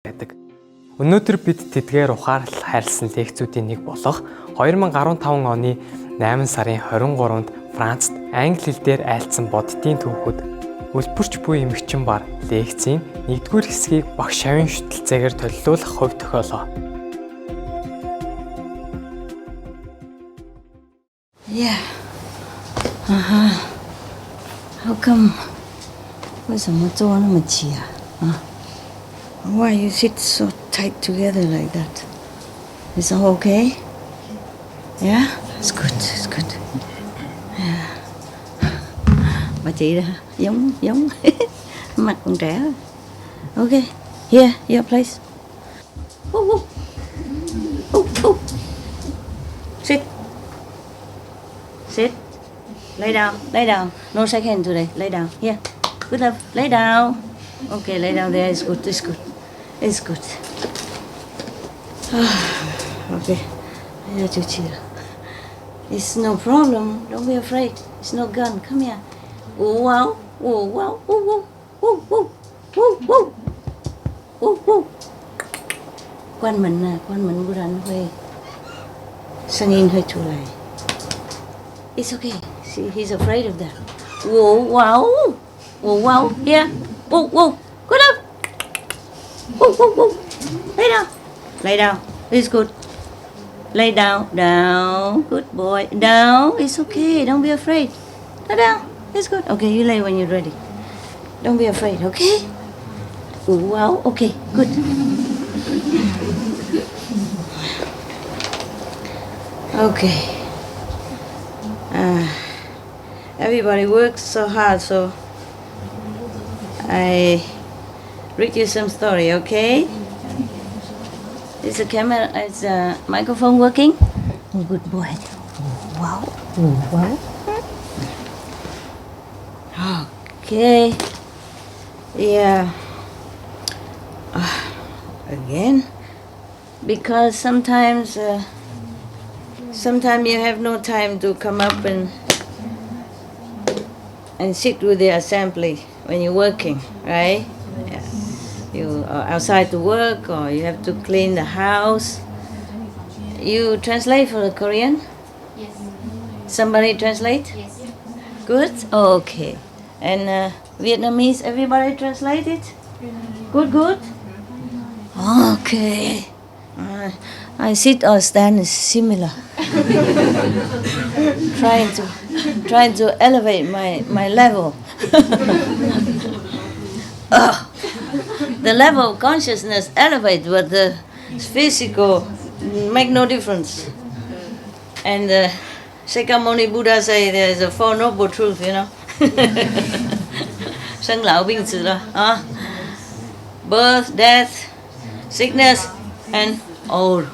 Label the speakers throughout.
Speaker 1: байдаг. Өнөөдөр бид тэдгээр ухаарлал хайрласан лекцүүдийн нэг болох 2015 оны 8 сарын 23-нд Францад англи хэл дээр айлцсан бодитын түүхүүд Үлбэрч буй эмэгчин бар лекцийн 1-р хэсгийг багш шавын шүтэлцээгээр төлөвлөх хувь тохиолоо.
Speaker 2: Yeah. How come? 为什么坐那么挤啊？ Why you sit so tight together like that? Is all okay? Yeah, it's good. It's good. Yeah. Bà chị đó giống mặt còn trẻ. Okay. Here, your place. Sit. Sit. Lay down. Lay down. No second today. Lay down. Here. Good enough. Lay down. Okay, lay down there. It's good. It's good. It's good. Okay. It's no problem. Don't be afraid. It's no gun. Come here. Oh wow. Oh wow. Oh wow. Oh wow. Oh wow. Oh wow. Quan mình bữa rắn hơi singing hơi chua lại. It's okay. See, he's afraid of that. Whoa, wow. Whoa, wow. Here. Whoa, whoa. Good up. Whoa, whoa, whoa. Lay down. Lay down. It's good. Lay down. Down. Good boy. Down. It's okay. Don't be afraid. Lay down. It's good. Okay, you lay when you're ready. Don't be afraid, okay? Whoa, wow. Okay, good. Okay. Everybody works so hard, so I read you some story, okay? Is the camera, is the microphone working? Oh, good boy. Wow. Wow. Okay. Yeah. Again, because sometimes you have no time to come up and sit with the assembly when you're working, right? Yeah. You are outside to work, or you have to clean the house. You translate for the Korean?
Speaker 3: Yes.
Speaker 2: Somebody translate?
Speaker 3: Yes.
Speaker 2: Good? Okay. And Vietnamese, everybody translate it? Good, good? Okay. I sit or stand is similar. trying to elevate my level. The level of consciousness elevates, but the physical make no difference. And Shakyamuni Buddha say there is a Four Noble Truths, you know. Sanh lão bệnh tử đó. Birth, death, sickness, and old.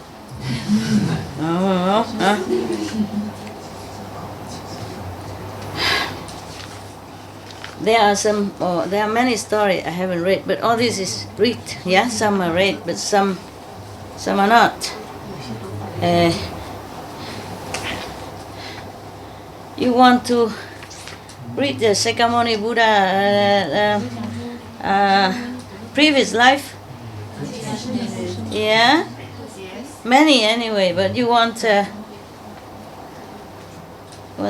Speaker 2: There are many stories I haven't read, but all this is read. Yeah, some are read, but some are not. You want to read the Shakyamuni Buddha previous life? Yeah? Many anyway, but you want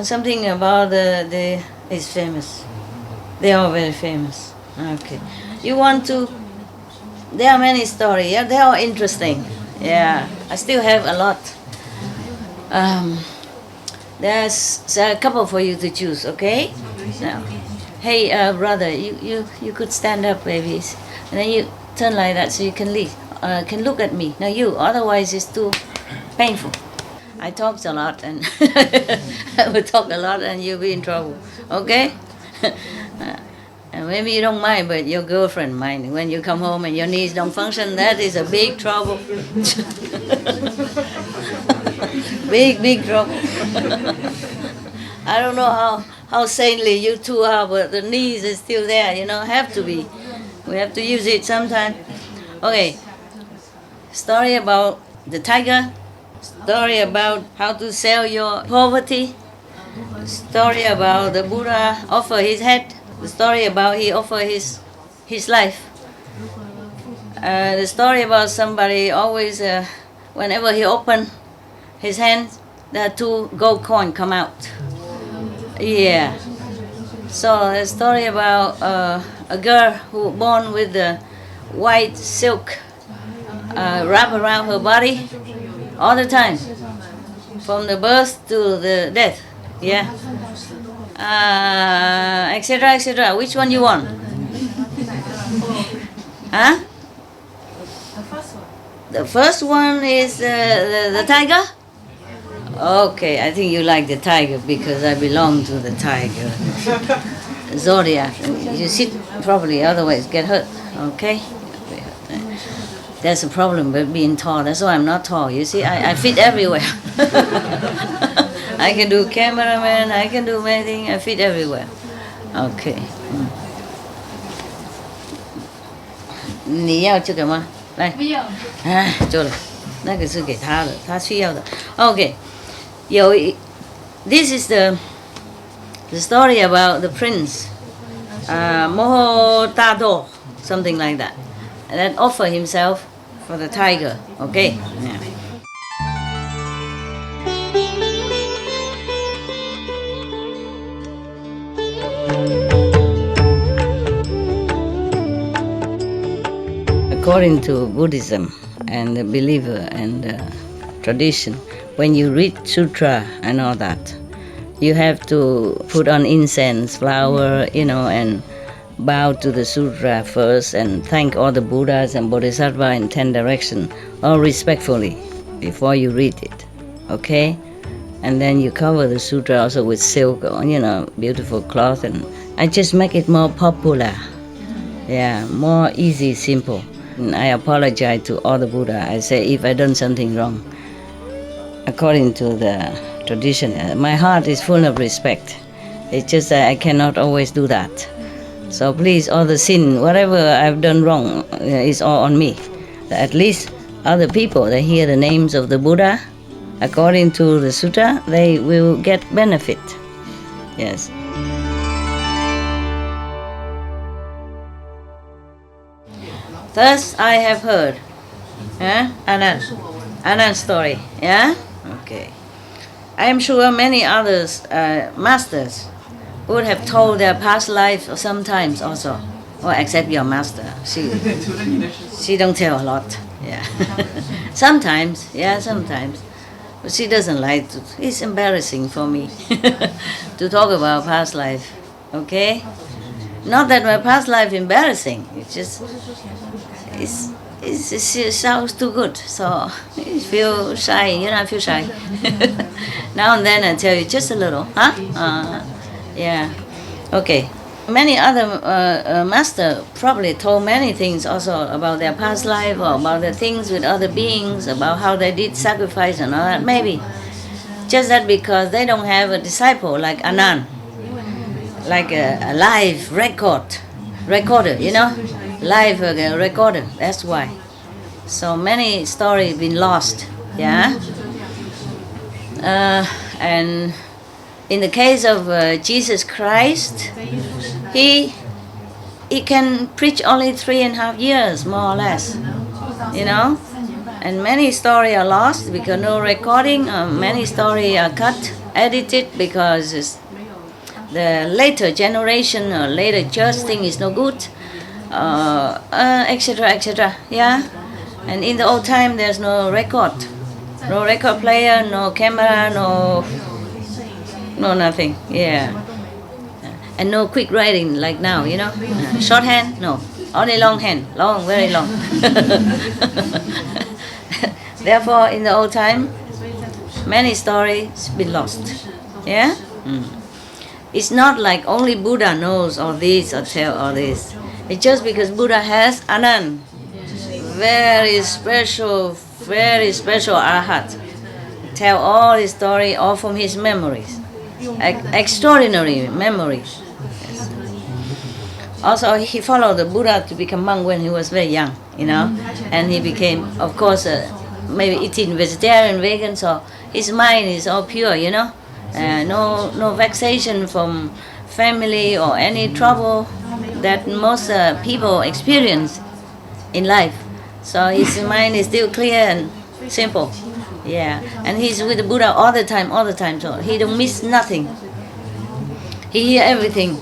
Speaker 2: something about is famous. They are very famous. Okay. You want to, there are many stories, yeah? They are interesting. Yeah. I still have a lot. There's a couple for you to choose, okay? Now, hey, brother, you could stand up, baby, and then you turn like that so you can leave. Can look at me. Now you, otherwise it's too painful. I talked a lot, and I will talk a lot, and you'll be in trouble, okay? And maybe you don't mind, but your girlfriend mind. When you come home and your knees don't function, that is a big trouble. Big trouble. I don't know how saintly you two are, but the knees is still there, you know, have to be. We have to use it sometime. Okay. Story about the tiger. Story about how to sell your poverty. Story about the Buddha offer his head. The story about he offer his life. The story about somebody always, whenever he opened his hands, the 2 gold coins come out. Yeah. So the story about a girl who born with the white silk wrap around her body all the time, from the birth to the death. Yeah. Etc. etc. Which one you want? Huh? The first one is the tiger. Okay, I think you like the tiger because I belong to the tiger zodiac. You sit properly, otherwise get hurt. Okay. That's a problem with being tall. That's why I'm not tall. You see, I fit everywhere. I can do cameraman, I can do anything, I fit everywhere. Okay. 你要这个吗？来。不要。做了，那个是给他的，他需要的。Okay. This is the story about the prince, Mohotado, something like that, and that offer himself for the tiger. Okay. Yeah. According to Buddhism and the believer and tradition, when you read sutra and all that, you have to put on incense, flower, and bow to the sutra first and thank all the Buddhas and Bodhisattva in 10 directions, all respectfully, before you read it, okay? And then you cover the sutra also with silk or, beautiful cloth, and I just make it more popular, more easy, simple. And I apologize to all the Buddha. I say if I done something wrong, according to the tradition, my heart is full of respect. It's just that I cannot always do that. So please, all the sin, whatever I've done wrong, is all on me. At least other people, they hear the names of the Buddha, according to the sutta, they will get benefit. Yes. Thus I have heard. Anand story. Yeah? Okay. I am sure many others, masters, would have told their past life sometimes also. Well, except your master. She don't tell a lot. Yeah. Sometimes. But she doesn't like to. It's embarrassing for me to talk about past life. Okay? Not that my past life embarrassing. It's just it sounds too good, so I feel shy. I feel shy. Now and then I tell you just a little, yeah. Okay. Many other masters probably told many things also about their past life or about the things with other beings, about how they did sacrifice and all that. Maybe just that because they don't have a disciple like Anand, like a live recorder, live recorder. That's why. So many stories been lost, yeah. And in the case of Jesus Christ, he can preach only 3.5 years, more or less, And many stories are lost because no recording. Many stories are cut, edited because the later generation or later church thing is no good, etc., etc. Yeah, and in the old time there's no record player, no camera, no nothing. Yeah, and no quick writing like now. Shorthand, no, only longhand, very long. Therefore, in the old time, many stories been lost. Yeah. It's not like only Buddha knows all this or tell all this. It's just because Buddha has Anand, very special arhat, tell all his story all from his memories, extraordinary memories. Yes. Also, he followed the Buddha to become monk when he was very young, and he became, of course, maybe eating vegetarian, vegan. So his mind is all pure, no vexation from family or any trouble that most people experience in life. So his mind is still clear and simple. Yeah, and he's with the Buddha all the time, so he don't miss nothing. He hear everything.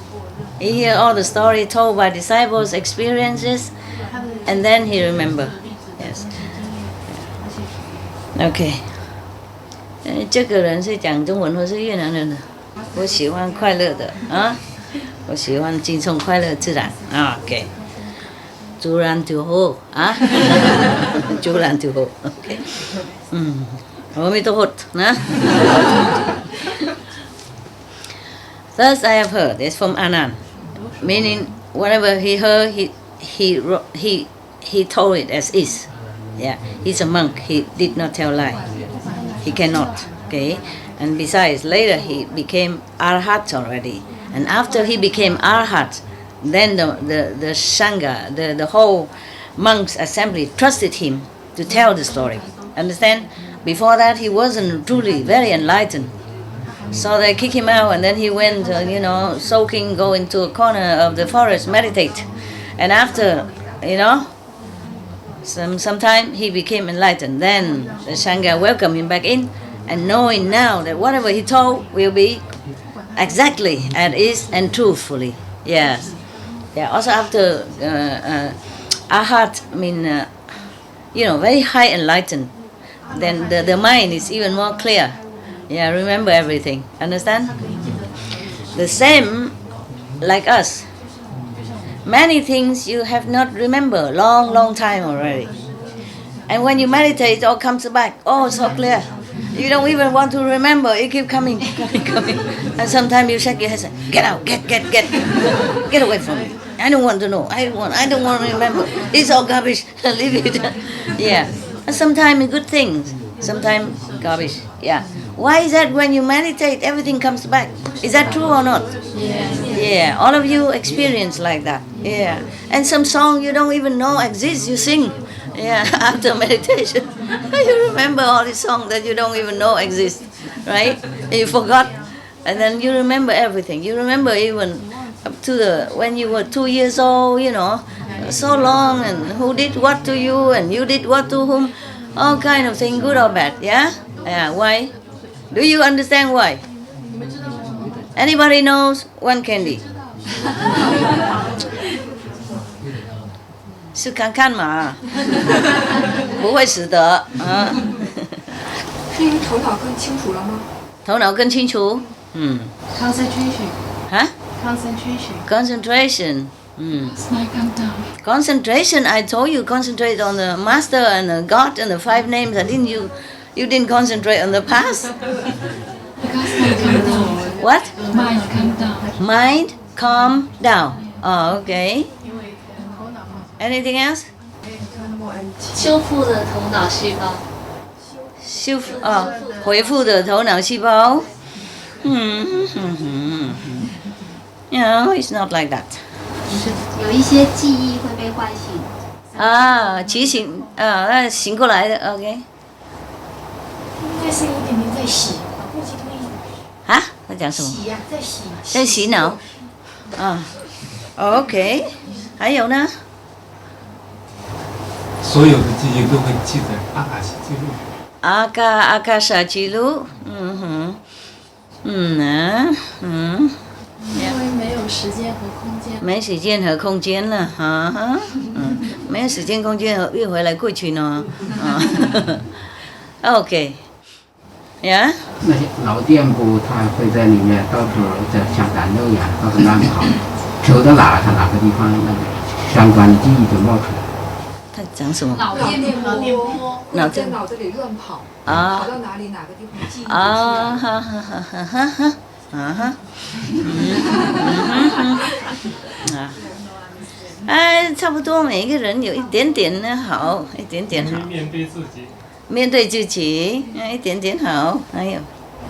Speaker 2: He hear all the story told by disciples' experiences, and then he remember. Yes. Okay. 这个人是讲中文或是越南人的？我喜欢快乐的啊，我喜欢轻松快乐自然啊。OK。自然就好啊，自然就好。OK。阿弥陀佛นะ。Thus I have heard. It's from Anand, meaning whatever he heard, he told it as is. Yeah, he's a monk. He did not tell lie. He cannot. Okay, and besides, later he became arhat already. And after he became arhat, then the sangha, the whole monks assembly trusted him to tell the story. Understand? Before that, he wasn't truly very enlightened. So they kicked him out, and then he went, soaking, go into a corner of the forest, meditate. And after, some time he became enlightened. Then the Sangha welcomed him back in, and knowing now that whatever he told will be exactly as is and truthfully. Yes. Yeah. Also after Arhat, very high enlightened, then the mind is even more clear. Yeah, remember everything. Understand? The same like us. Many things you have not remember long time already. And when you meditate, it all comes back. Oh, so clear. You don't even want to remember. It keeps coming. And sometimes you shake your head and say, get out, get away from me. I don't want to know. I don't want to remember. It's all garbage. Leave it. Yeah. And sometimes good things. Sometimes garbage. Yeah. Why is that when you meditate, everything comes back? Is that true or not? Yeah. All of you experience like that. Yeah. And some song you don't even know exists, you sing. Yeah. After meditation, you remember all the songs that you don't even know exist, right? And you forgot, and then you remember everything. You remember even up to when you were 2 years old. So long, and who did what to you, and you did what to whom. All kind of thing, good or bad. Yeah. Yeah. Why? Do you understand why? Anybody knows one candy? 是看看嘛，不会死的啊。
Speaker 3: 是因为头脑更清楚了吗？
Speaker 2: 头脑更清楚
Speaker 3: ？Concentration.
Speaker 2: 啊
Speaker 3: ？Concentration.
Speaker 2: Concentration.
Speaker 3: It's like calm down.
Speaker 2: Concentration. I told you concentrate on the master and the God and the 5 names. I didn't you? You didn't concentrate on the past. What?
Speaker 3: Mind calm down.
Speaker 2: Mind calm down. Oh, okay. Anything else?
Speaker 4: 修复的头脑细胞。
Speaker 2: 恢复的头脑细胞。No, it's not like that.
Speaker 4: 有一些记忆会被唤醒。
Speaker 2: 提醒那醒过来的 ，OK。
Speaker 3: 应该是有点点在洗，估计可以。
Speaker 2: 在讲什么？
Speaker 3: 洗呀，在洗。
Speaker 2: 在洗脑。OK。还有呢？
Speaker 5: 所有的记忆都会记在阿卡西记录。
Speaker 2: 阿卡莎记录。
Speaker 3: 因为没有时间和空间。
Speaker 2: 没时间和空间了，没有时间空间运回来过去呢。OK。Yeah？
Speaker 6: 那些老店铺，它会在里面到处像赶路一样，到处乱跑，走到哪它哪个地方那个相关的记忆就冒出来。
Speaker 2: 他讲什么？
Speaker 3: 脑电波，
Speaker 2: 脑
Speaker 3: 在脑子里乱跑，跑到哪里哪个地方记忆
Speaker 2: 差不多每一个人有一点点呢好，一点点好。
Speaker 5: 面对自己。
Speaker 2: 面对自己，一点点好，还有。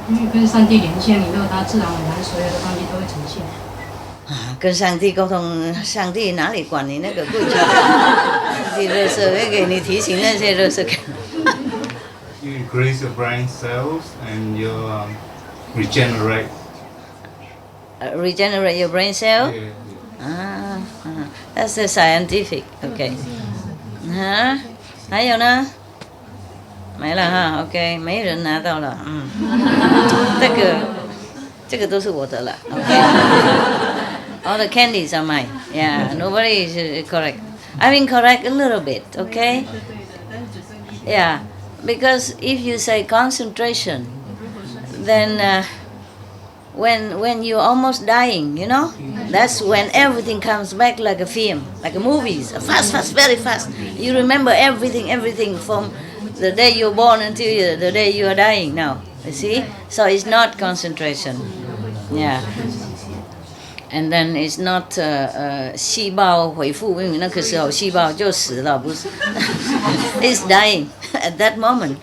Speaker 7: 因为跟上帝连线以后，它自然而然所有的东西都会呈现。
Speaker 2: 跟上帝沟通，上帝哪里管你那个过去？上帝垃圾会给你提醒那些垃圾。
Speaker 8: You increase your brain cells and you regenerate.
Speaker 2: Regenerate your brain cell.
Speaker 8: Yeah.
Speaker 2: That's the scientific. Okay. 还有呢？没了哈 ，OK， 没人拿到了，这个都是我的了 ，OK。All the candies are mine. Yeah, nobody is correct. I mean correct a little bit, okay? Yeah, because if you say concentration, then when you're almost dying, you know, that's when everything comes back like a film, like a movies, fast, very fast. You remember everything from the day you're born until the day you are dying now, you see? So it's not concentration, yeah. And then it's not 细胞恢复，因为那个时候细胞就死了，不是？It's dying at that moment.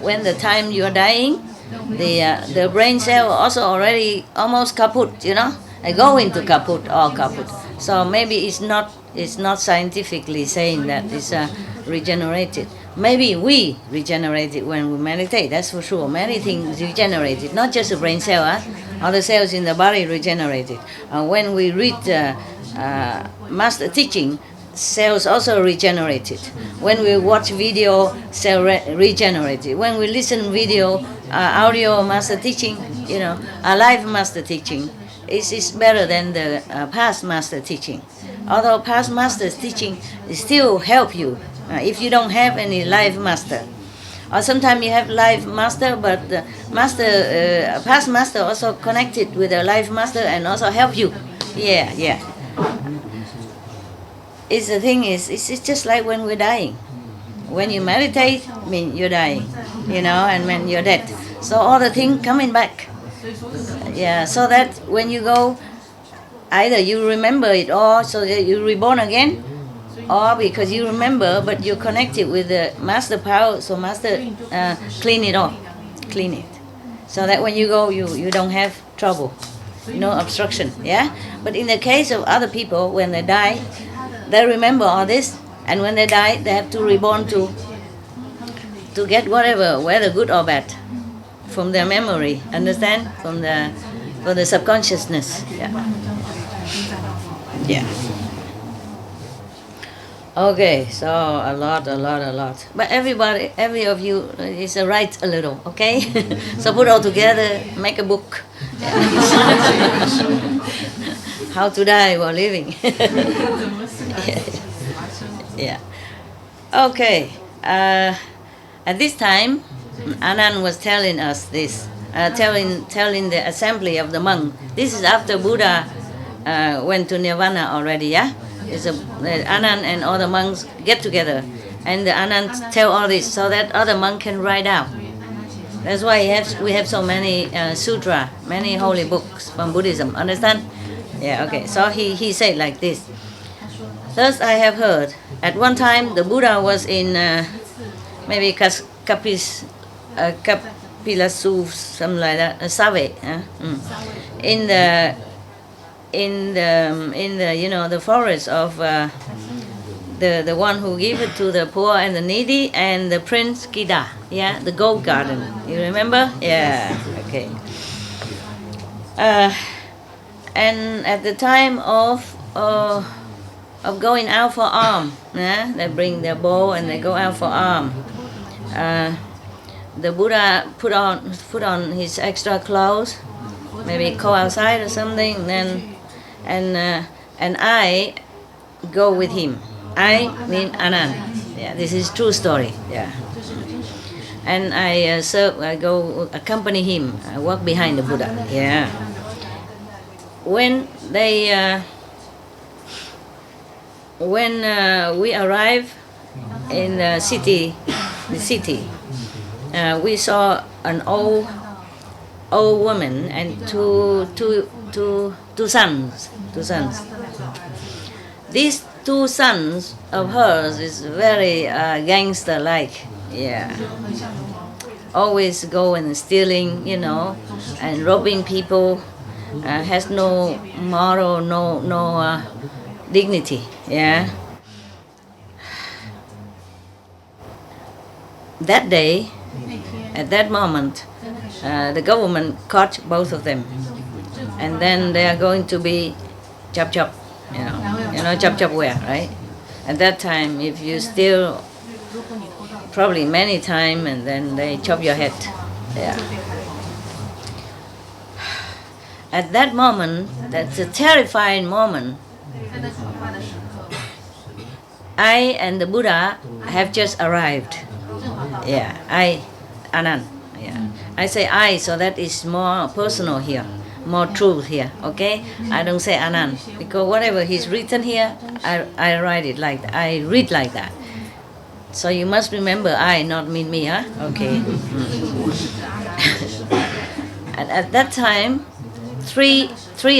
Speaker 2: When the time you're dying, the brain cell also already almost kaput, you know, go into kaput or kaput. So maybe it's not scientifically saying that it's regenerated. Maybe we regenerate it when we meditate. That's for sure. Many things regenerated, not just the brain cell. Other cells in the body regenerated. When we read master teaching, cells also regenerated. When we watch video, cell regenerated. When we listen video, audio master teaching, you know, live master teaching, is better than the past master teaching. Although past master's teaching still help you if you don't have any live master. Or sometimes you have live master, but the master, past master also connected with the live master and also help you. Yeah. It's the thing is, it's just like when we're dying. When you meditate, I mean you're dying, you know, and when you're dead. So all the things coming back. Yeah, so that when you go, either you remember it or so that you're reborn again, or because you remember but you're connected with the master power, so master clean it off, clean it. So that when you go, you don't have trouble, no obstruction, yeah? But in the case of other people, when they die, they remember all this, and when they die, they have to reborn to get whatever, whether good or bad, from their memory, understand? From the subconsciousness, yeah. Okay, so a lot. But every of you is write a little, okay? So put all together, make a book. How to die while living. Yeah. Okay. At this time, Anand was telling us this, telling the assembly of the monk. This is after Buddha went to Nirvana already, yeah? Anand and all the monks get together, and the Anand tell all this so that other monk can write out. That's why we have so many sutra, many holy books from Buddhism. Understand? Yeah. Okay. So he said like this. Thus I have heard. At one time the Buddha was in maybe Kapilasu, something like that, Save, in the you know, the forest of the one who gave it to the poor and the needy, and the Prince Kida, yeah, the gold garden. You remember? Yeah. Okay. And at the time of going out for arm, yeah, they bring their bow and they go out for arm. The Buddha put on his extra clothes, maybe go outside or something, then and I go with him. I mean Anand. Yeah, this is true story. Yeah. And I go accompany him. I walk behind the Buddha. Yeah. When we arrive in the city, we saw an old woman and two sons. These two sons of hers is very gangster-like. Yeah. Always go and stealing, you know, and robbing people. Has no moral, no dignity. Yeah. That day, at that moment, the government caught both of them, and then they are going to be chop, you know chop where, right? At that time, if you steal probably many times, and then they chop your head. Yeah. At that moment, that's a terrifying moment. I and the Buddha have just arrived. Yeah, Anand. Yeah, I say I, so that is more personal here, more truth here. Okay, I don't say Anand because whatever he's written here, I write it like that. I read like that. So you must remember I, not mean me, huh? Okay. And at that time, three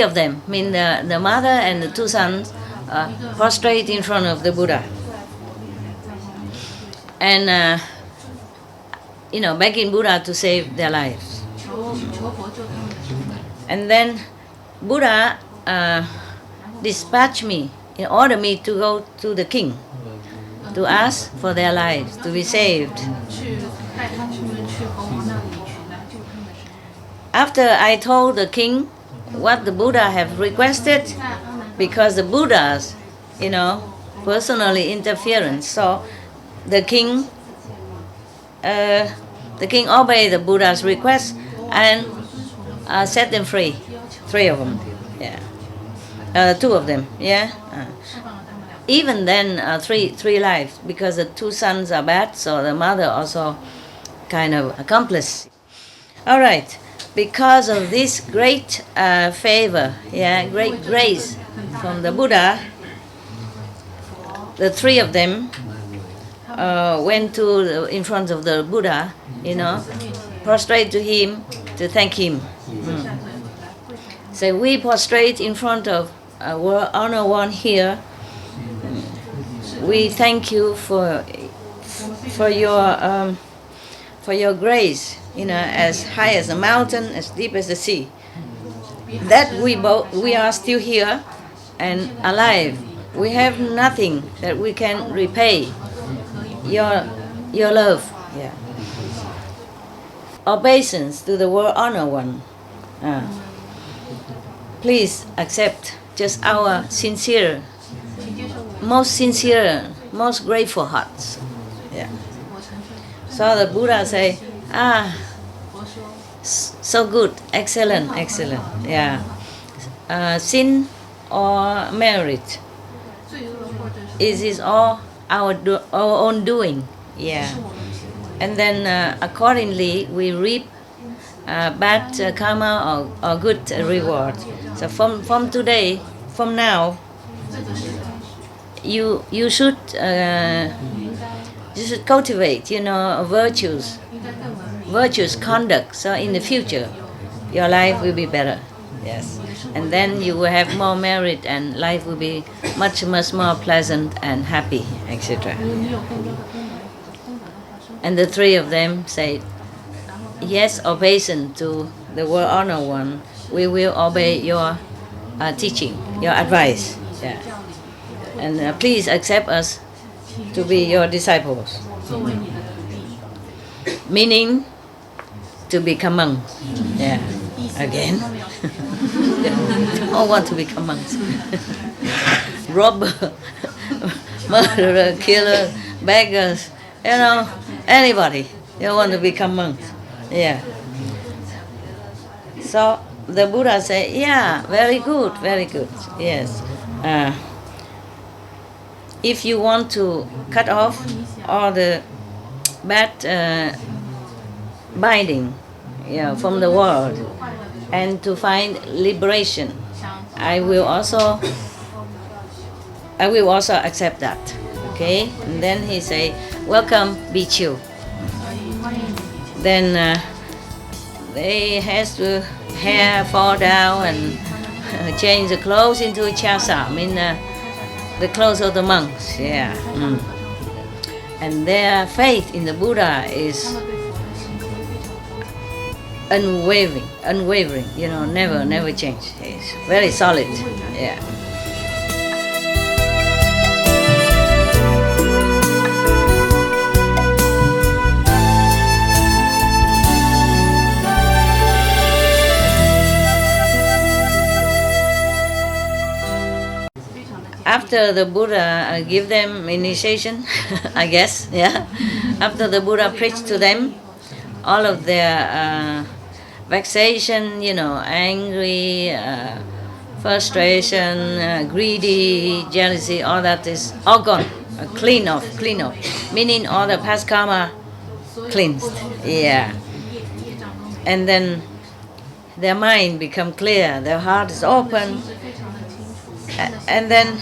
Speaker 2: of them, mean the mother and the two sons, prostrate in front of the Buddha. And, begging Buddha to save their lives. And then Buddha dispatched me, in order me to go to the king, to ask for their lives, to be saved. After I told the king what the Buddha have requested, because the Buddha's, personally interference, so the king obeyed the Buddha's request and set them free, 3 of them, yeah, 2 of them, yeah. Even then, 3 lives, because the 2 sons are bad, so the mother also kind of accomplice. All right, because of this great favor, great grace from the Buddha, the 3 of them went in front of the Buddha, prostrate to him to thank him. So we prostrate in front of our honor one here. We thank you for your grace, as high as a mountain, as deep as the sea. That we are still here and alive. We have nothing that we can repay your love. Yeah. Obeisance to the world honor one. Please accept just our most grateful hearts. Yeah. So the Buddha say, so good, excellent. Yeah. Sin or merit? It is all our own doing. Yeah. And then accordingly we reap bad karma or good reward. So from today, from now, you should cultivate, virtuous conduct. So in the future, your life will be better. Yes, and then you will have more merit, and life will be much more pleasant and happy, etc. And the 3 of them say, yes, obeisance to the world honor one. We will obey your teaching, your advice. Yeah. And please accept us to be your disciples. Meaning to become monks. Yeah. Again. All want to become monks. Robber, murderer, killer, beggars, anybody. You want to become monks. Yeah. So the Buddha said, yeah, very good. Yes. If you want to cut off all the bad binding from the world and to find liberation, I will also accept that. Okay? And then he say, welcome, Bhikkhu. Then they has to hair fall down and change the clothes into a chasa, the clothes of the monks. Yeah. And their faith in the Buddha is unwavering, never change. It's very solid. Yeah. after the Buddha give them initiation, I guess, yeah. After the Buddha preached to them, all of their vexation, angry, frustration, greedy, jealousy, all that is all gone, clean off, meaning all the past karma cleansed, yeah. And then their mind become clear, their heart is open, and then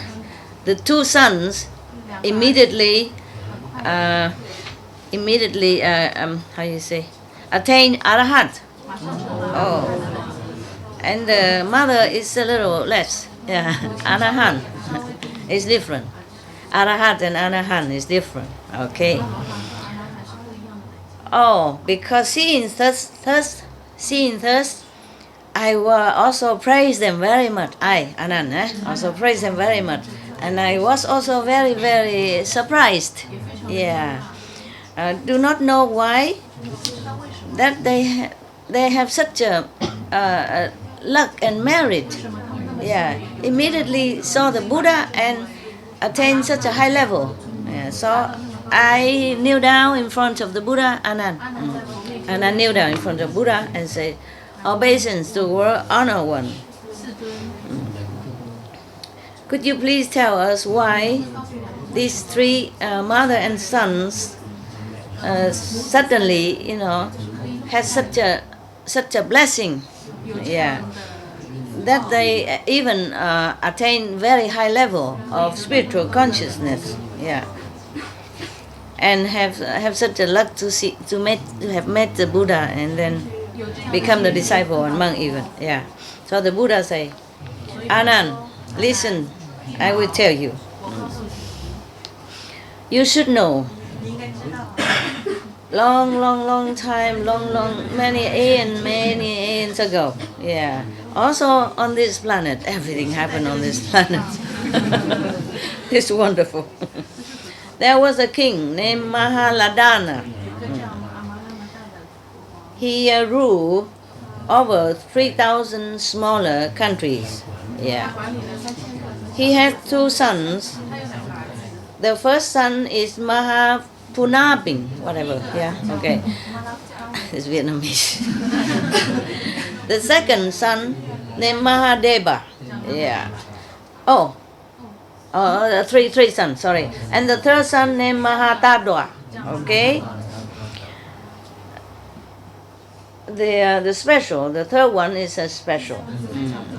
Speaker 2: the two sons immediately attain Arahant. Oh, and the mother is a little less. Yeah, Arahant is different. Arahat and Arahant is different. Okay. Oh, because seeing thus, I will also praise them very much. Anand, also praise them very much. And I was also very, very surprised. Yeah. Do not know why that they have such a luck and merit. Yeah. Immediately saw the Buddha and attained such a high level. Yeah. So I kneel down in front of the Buddha, Anand. And I kneel down in front of Buddha and say, obeisance to world honor one. Could you please tell us why these three mother and sons suddenly, had such a blessing, yeah, that they even attain very high level of spiritual consciousness, yeah, and have such a luck to have met the Buddha and then become the disciple and monk even, yeah. So the Buddha say, Anand, listen, I will tell you. You should know. Long time, many aeons ago. Yeah. Also on this planet, everything happened on this planet. It's wonderful. There was a king named Mahaladana. He ruled over 3,000 smaller countries. Yeah. He had two sons. The first son is Mahapunapin, whatever. Yeah, okay. It's Vietnamese. The second son named Mahadeva. Yeah. Three sons, sorry. And the third son named Mahatadwa. Okay. The third one is a special.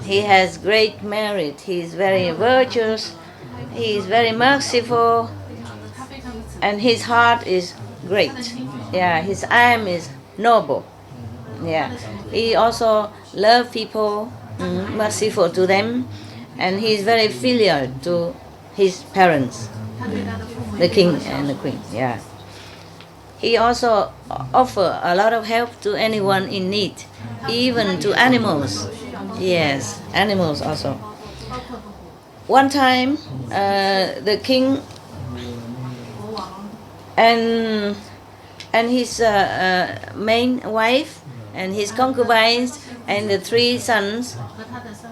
Speaker 2: He has great merit. He is very virtuous. He is very merciful, and his heart is great. Yeah, his aim is noble. Yeah, he also loves people, merciful to them, and he is very filial to his parents, the king and the queen. Yeah. He also offers a lot of help to anyone in need, even to animals. Yes, animals also. One time, the king and his main wife and his concubines and the three sons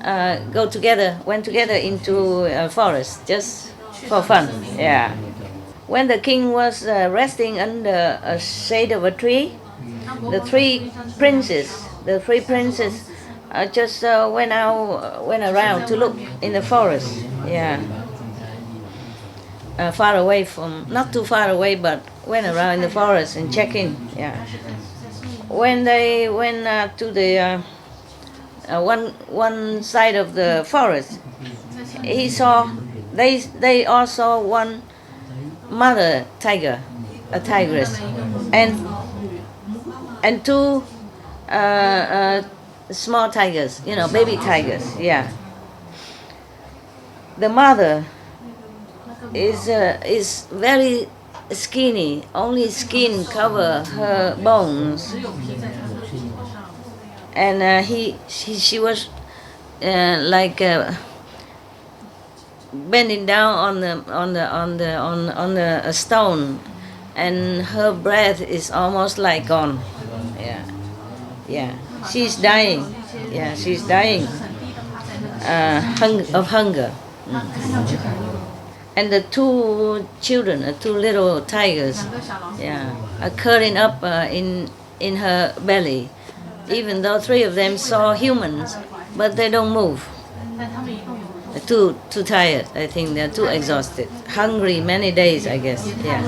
Speaker 2: went together into a forest just for fun. Yeah. When the king was resting under a shade of a tree, the three princes just went around to look in the forest. Yeah, far away from, not too far away, but went around in the forest and check in. Yeah. When they went to the one side of the forest, they all saw one mother tiger, a tigress, and two small tigers, baby tigers. Yeah. The mother is very skinny, only skin cover her bones, and she was like bending down on a stone, and her breath is almost like gone. Yeah, she's dying. Yeah, she's dying of hunger. and the two children, two little tigers, are curling up in her belly. Even though three of them saw humans, but they don't move. They're too tired. I think they're too exhausted. Hungry many days, I guess. Yeah.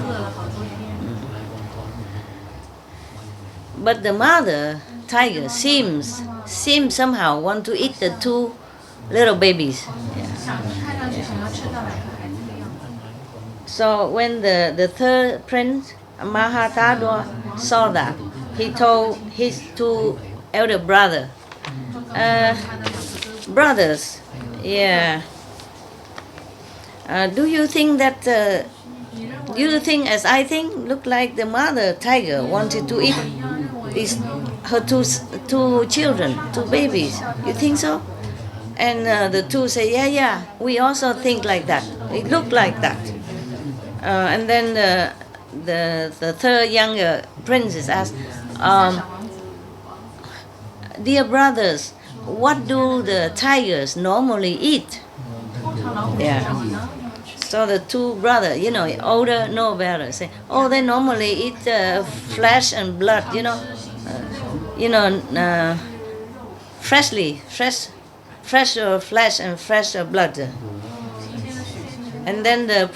Speaker 2: But the mother tiger seems somehow want to eat the two little babies. So when the third prince, Mahatadwa, saw that, he told his two elder brothers, do you think that, do you think as I think, look like the mother tiger wanted to eat her two children, two babies? You think so? And the two say, yeah, we also think like that. It looked like that. And then the third younger princess asked, dear brothers, what do the tigers normally eat? Yeah. So the two brothers, older, know better, say, they normally eat flesh and blood, fresher flesh and fresher blood. And then the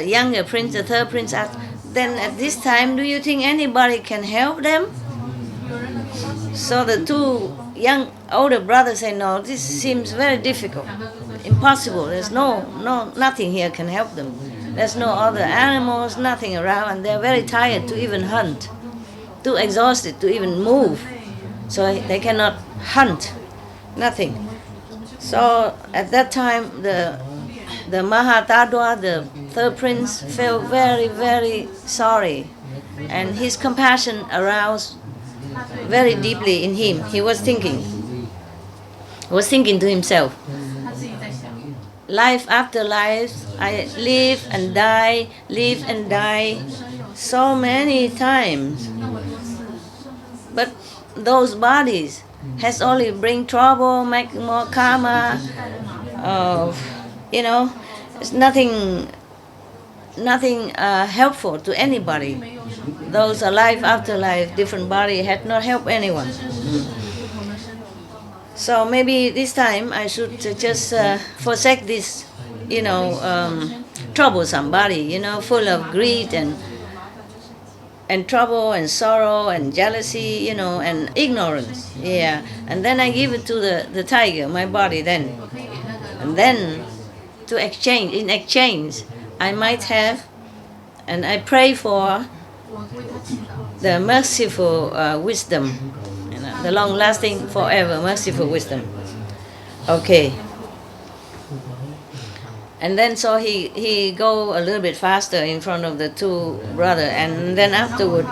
Speaker 2: younger prince, the third prince asked, then at this time, do you think anybody can help them? So the two older brothers say, no, this seems very difficult, impossible. There's nothing here can help them. There's no other animals, nothing around, and they're very tired to even hunt, too exhausted to even move. So they cannot hunt, nothing. So at that time, the Mahatadwa, the third prince, felt very, very sorry, and his compassion aroused very deeply in him. He was thinking to himself, life after life, I live and die so many times. But those bodies has only bring trouble, make more karma. It's nothing helpful to anybody. Those are life after life, different body had not helped anyone. So maybe this time I should just forsake this, troublesome body, full of greed and trouble and sorrow and jealousy, and ignorance. Yeah, and then I give it to the tiger, my body then. And then in exchange, I might have, and I pray for the merciful wisdom, the long-lasting, forever merciful wisdom. Okay. And then so he go a little bit faster in front of the two brothers, and then afterward,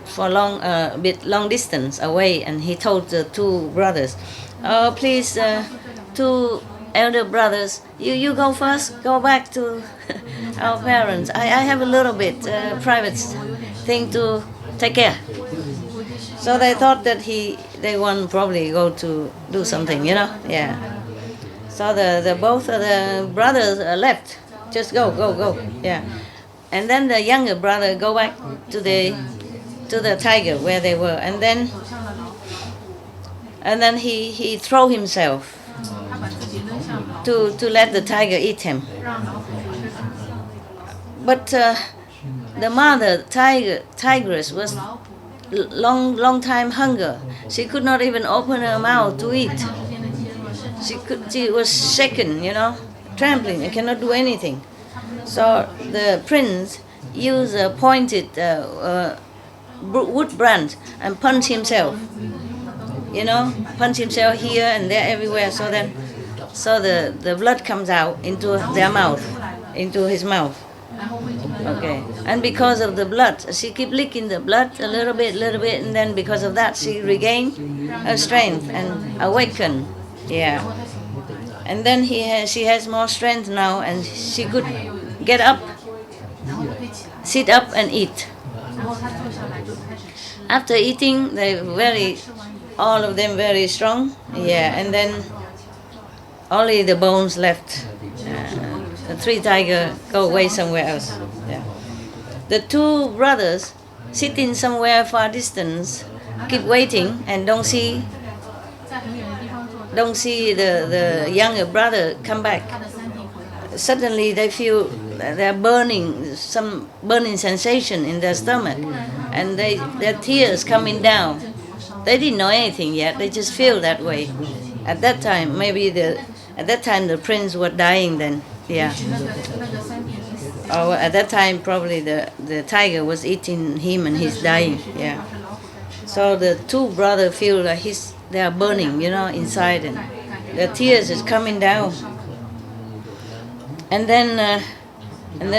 Speaker 2: for long distance away, and he told the two brothers, oh please, two elder brothers, you go first, go back to our parents. I have a little bit private thing to take care. So they thought that they want probably go to do something, yeah. So the both of the brothers left, just go, yeah. And then the younger brother go back to the tiger where they were, and then he throw himself to let the tiger eat him. But the mother tigress was long time hunger. She could not even open her mouth to eat. She was shaken, trembling and cannot do anything. So the prince used a pointed wood branch and punched himself. Punch himself here and there, everywhere. So the blood comes out into their mouth, into his mouth. Okay. And because of the blood, she keep licking the blood a little bit, and then because of that, she regained her strength and awakened. Yeah. And then she has more strength now, and she could get up, sit up, and eat. After eating, all of them very strong. Yeah. And then only the bones left. The 3 tigers go away somewhere else. Yeah. The 2 brothers sitting somewhere far distance, keep waiting and don't see the younger brother come back. Suddenly they feel they're burning, some burning sensation in their stomach, and their tears coming down. They didn't know anything yet, they just feel that way. At that time, the prince was dying then, yeah. Or at that time, probably the tiger was eating him and he's dying, yeah. So the 2 brothers feel like they are burning, inside, and their tears is coming down. And then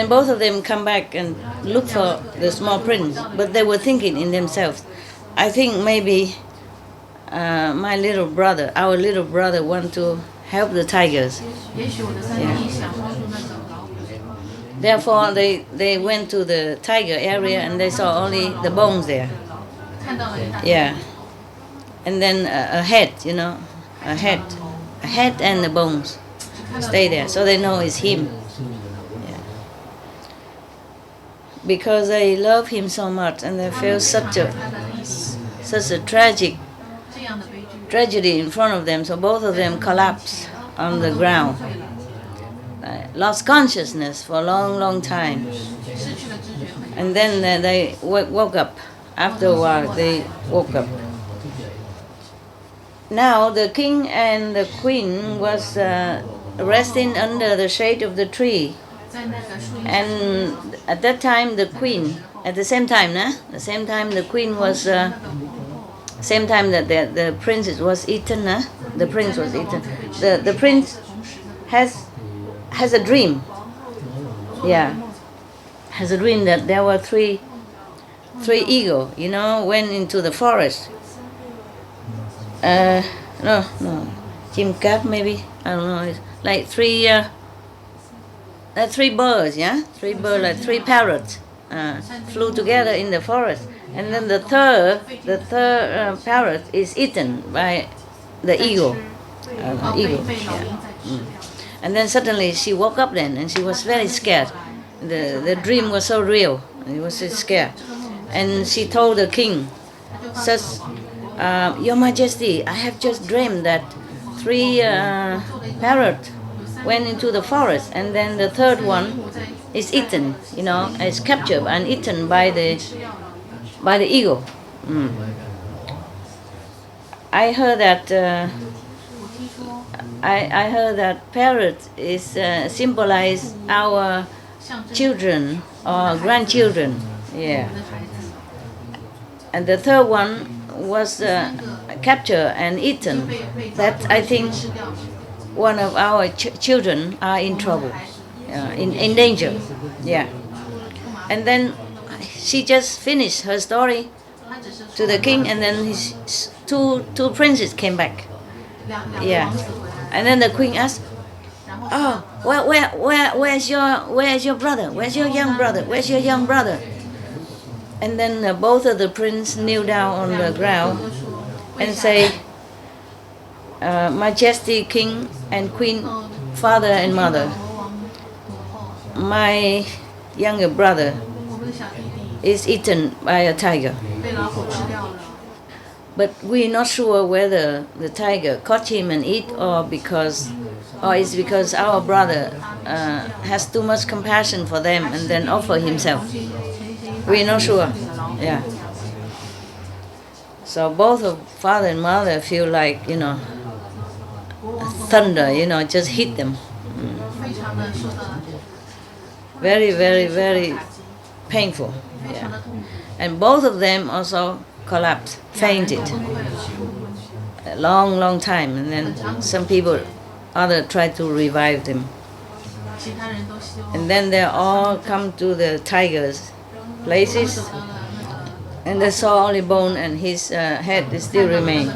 Speaker 2: both of them come back and look for the small prince, but they were thinking in themselves, I think maybe our little brother want to help the tigers. Yeah. Therefore, they went to the tiger area and they saw only the bones there. Yeah. And then a head, a head and the bones stay there, so they know it's him. Yeah. Because they love him so much and they feel such a tragedy in front of them, so both of them collapsed on the ground. Lost consciousness for a long time. And then they woke up. After a while, they woke up. Now the king and the queen was resting under the shade of the tree. And at that time, the queen, at the same time, the queen was, same time that the prince was eaten, the prince was eaten. The prince has a dream. Yeah, has a dream that there were three eagles, went into the forest. No, chim cát maybe, I don't know. It's like three birds, yeah, 3 birds, like 3 parrots, flew together in the forest, and then the third parrot is eaten by the eagle. Yeah. And then suddenly she woke up then, and she was very scared. The dream was so real, and she was so scared. And she told the king, says, Your Majesty, I have just dreamed that 3 parrots went into the forest, and then the third one is eaten, is captured and eaten by the eagle. I heard that. I heard that parrot is symbolize our children or grandchildren. Yeah. And the third one was captured and eaten. That I think one of our children are in trouble, in danger. Yeah. And then she just finished her story to the king, and then his two princes came back. Yeah. And then the queen asked, "Oh, where's your brother? Where's your young brother? Where's your young brother?" And then both of the princes kneel down on the ground and say, "Majesty, king and queen, father and mother, my younger brother is eaten by a tiger. But we're not sure whether the tiger caught him and eat, or it's because our brother has too much compassion for them and then offer himself. We're not sure." Yeah. So both of father and mother feel like, thunder, just hit them. Very, very, very painful. Yeah. And both of them also collapsed, fainted. A long time, and then some other tried to revive them. And then they all come to the tiger's places, and they saw only bone, and his head still remained.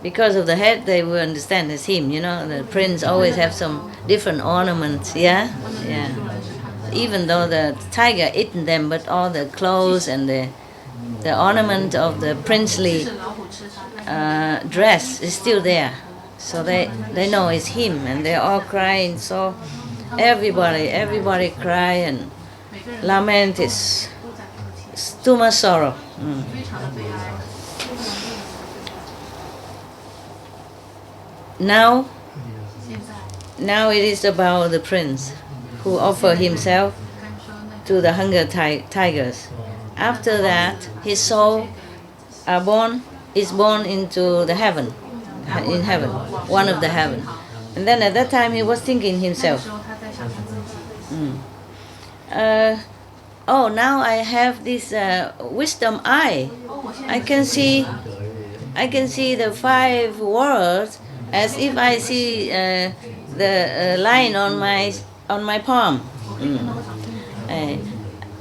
Speaker 2: Because of the head, they will understand it's him. The prince always have some different ornaments. Yeah. Even though the tiger eaten them, but all the clothes and the ornament of the princely dress is still there. So they know it's him, and they're all crying. So everybody cry and lament. It's too much sorrow. Now it is about the prince who offered himself to the hunger tigers. After that, his soul is born into the heaven, one of the heaven. And then at that time he was thinking himself, now I have this wisdom eye. I can see the 5 worlds as if I see the line on my palm.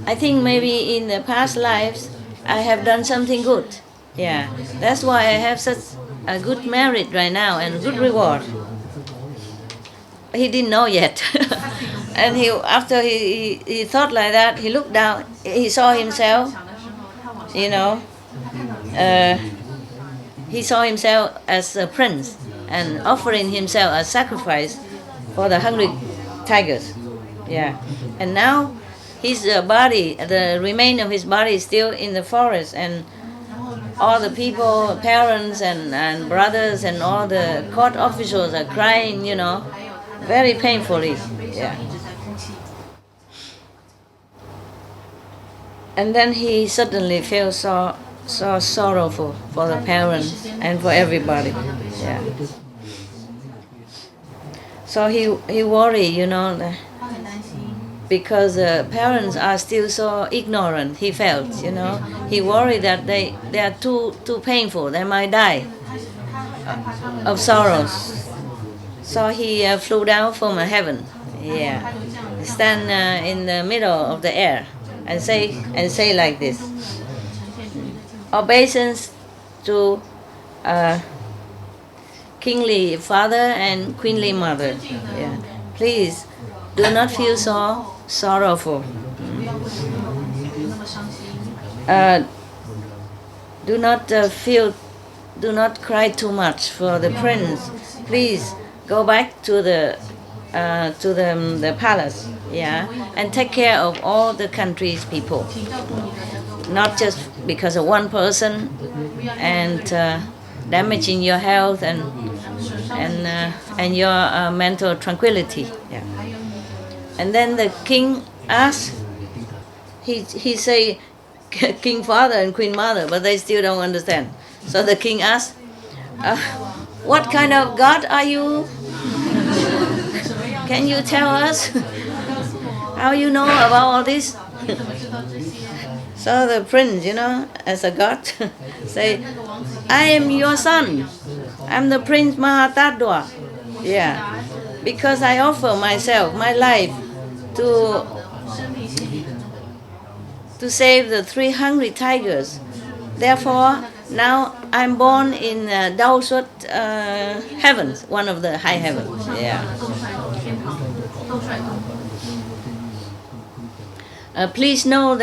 Speaker 2: I think maybe in the past lives I have done something good. Yeah, that's why I have such a good merit right now and good reward. He didn't know yet. And after he thought like that, he looked down, he saw himself, he saw himself as a prince and offering himself as sacrifice for the hungry tigers. Yeah, and now his body, the remain of his body is still in the forest, and all the people, parents and brothers and all the court officials are crying, very painfully. Yeah. And then he suddenly felt so sorrowful for the parents and for everybody. Yeah. So he worried, because parents are still so ignorant. He felt, he worried that they are too painful. They might die of sorrows. So he flew down from heaven. Yeah, stand in the middle of the air and say like this: obeisance to kingly father and queenly mother. Yeah, please do not feel so sorrowful. Do not cry too much for the prince. Please go back to the palace, and take care of all the country's people. Not just because of one person and damaging your health and your mental tranquility. Yeah. And then the king asked, he say, King Father and Queen Mother, but they still don't understand. So the king asked, what kind of God are you? Can you tell us how you know about all this? So the prince, as a god, say, I am your son. I'm the Prince Mahatadwa. Yeah, because I offer myself, my life, to save the 3 hungry tigers. Therefore, now I'm born in Daosut heavens, one of the high heavens. Yeah. Please know,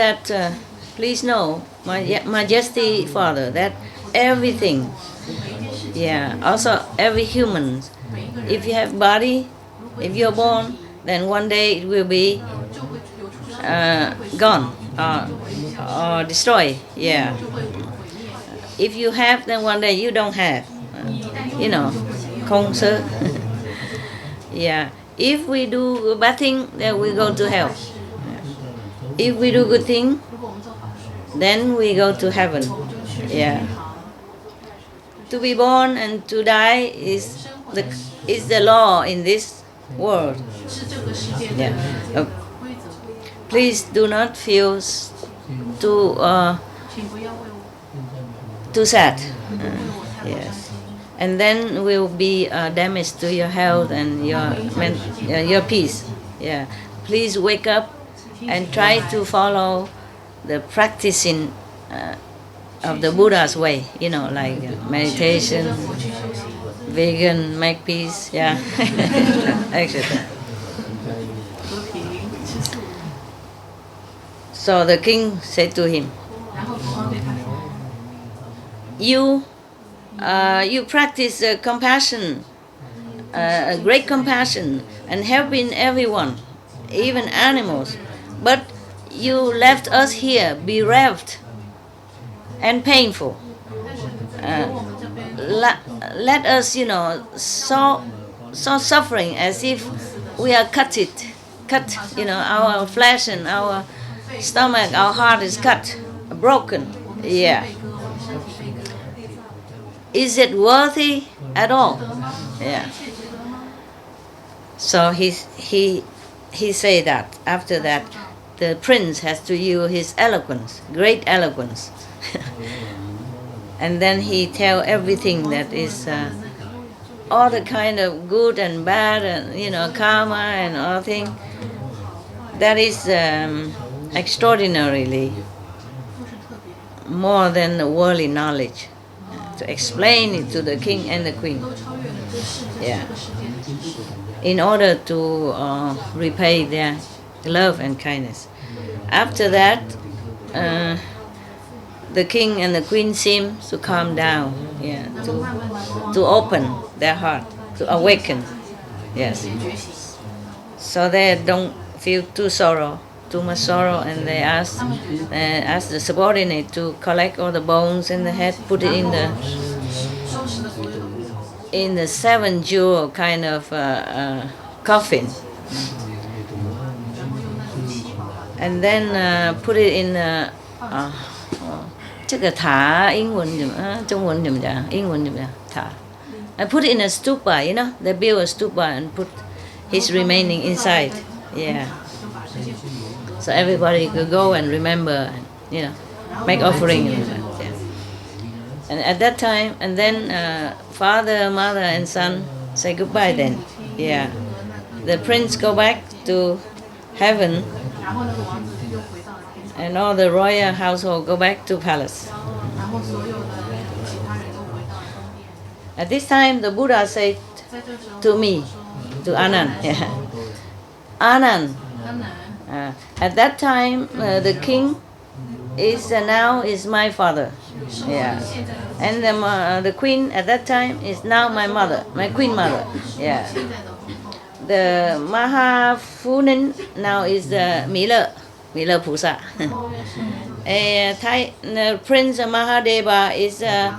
Speaker 2: my Majesty Father, that everything, also every human, if you have body, if you're born, then one day it will be gone or destroyed. Yeah. If you have, then one day you don't have. Không sơ. Yeah. If we do bad thing, then we go to hell. If we do good thing, then we go to heaven. Yeah. To be born and to die is the law in this world. Yeah. Please do not feel too sad. Yes. And then will be damage to your health and your peace. Yeah. Please wake up and try to follow the practicing of the Buddha's way. Like meditation, vegan, make peace. Yeah. Actually. So the king said to him, you practice compassion a great compassion and helping everyone, even animals. But you left us here bereft and painful. Let us, so suffering as if we are cut, our flesh and our stomach, our heart is cut, broken. Yeah. Is it worthy at all? Yeah. So he say that after that, the prince has to use his eloquence, great eloquence, and then he tell everything that is all the kind of good and bad and karma and all things. That is extraordinarily more than the worldly knowledge to explain it to the king and the queen. Yeah. In order to repay their love and kindness. After that, the king and the queen seem to calm down, to open their heart, to awaken, yes. So they don't feel too much sorrow, and they ask the subordinate to collect all the bones in the head, put it in the 7 jewel kind of coffin, and then put it in 这个塔英文怎么中文怎么讲？英文怎么讲？塔。I put it in a stupa, they build a stupa and put his remaining inside. Yeah. So everybody could go and remember, make offering. Yeah. And at that time, and then father, mother, and son say goodbye. Then, yeah, the prince go back to heaven, and all the royal household go back to palace. At this time, the Buddha said to me, to Anand, Anand. At that time, the king is now is my father, and the queen at that time is now my mother, my queen mother, The Mahafunin now is the Mila Pusa. The Prince Mahadeva is the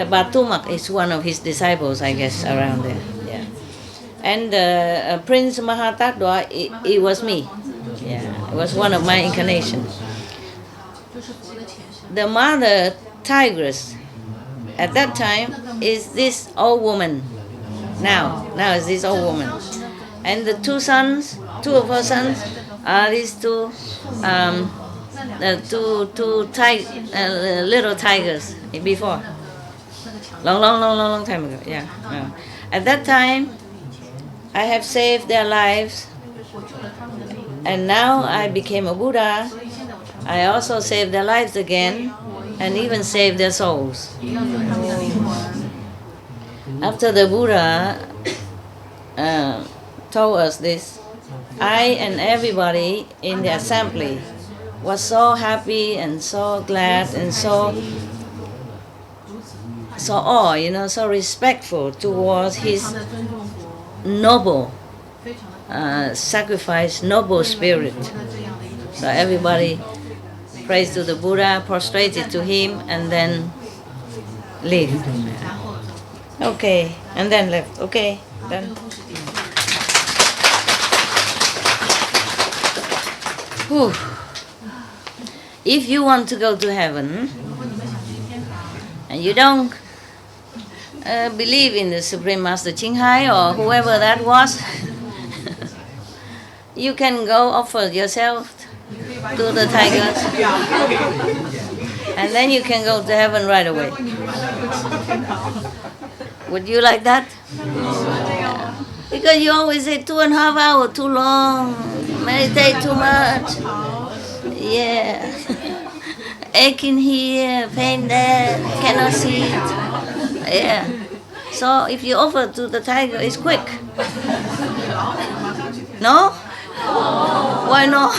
Speaker 2: Batumak is one of his disciples, I guess, around there. Yeah. And Prince Mahatatwa, it was me. Yeah, it was one of my incarnations. The mother tigress at that time is this old woman. Now is this old woman. And the two of her sons are these two little tigers before. Long time ago, yeah. At that time, I have saved their lives, and now I became a Buddha. I also saved their lives again, and even saved their souls. After the Buddha told us this, I and everybody in the assembly was so happy and so glad and so so respectful towards his noble sacrifice, noble spirit. So everybody prays to the Buddha, prostrated to him, and then leave. Okay, and then left. Okay, done. Whew. If you want to go to heaven, and you don't believe in the Supreme Master Qinghai or whoever that was, you can go offer yourself to the tigers, and then you can go to heaven right away. Would you like that? Yeah. Because you always say 2.5 hours too long, meditate too much. Yeah. Aching here, pain there, cannot see it. Yeah. So if you offer to the tiger, it's quick. No? Why not?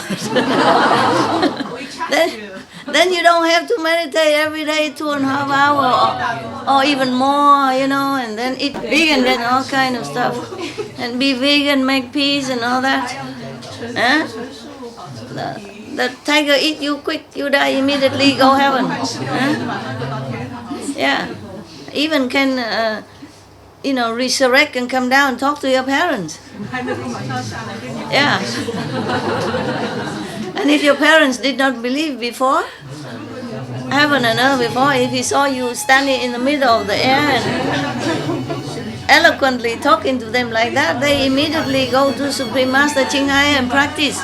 Speaker 2: then you don't have to meditate every day 2.5 hours or even more, you know, and then eat vegan and all kind of stuff. And be vegan, make peace and all that. Huh? The tiger eat you quick, you die immediately, go heaven. Huh? Yeah. Even can, resurrect and come down and talk to your parents. Yeah. And if your parents did not believe before, heaven and earth before, if he saw you standing in the middle of the air and eloquently talking to them like that, they immediately go to Supreme Master Ching-hai and practice.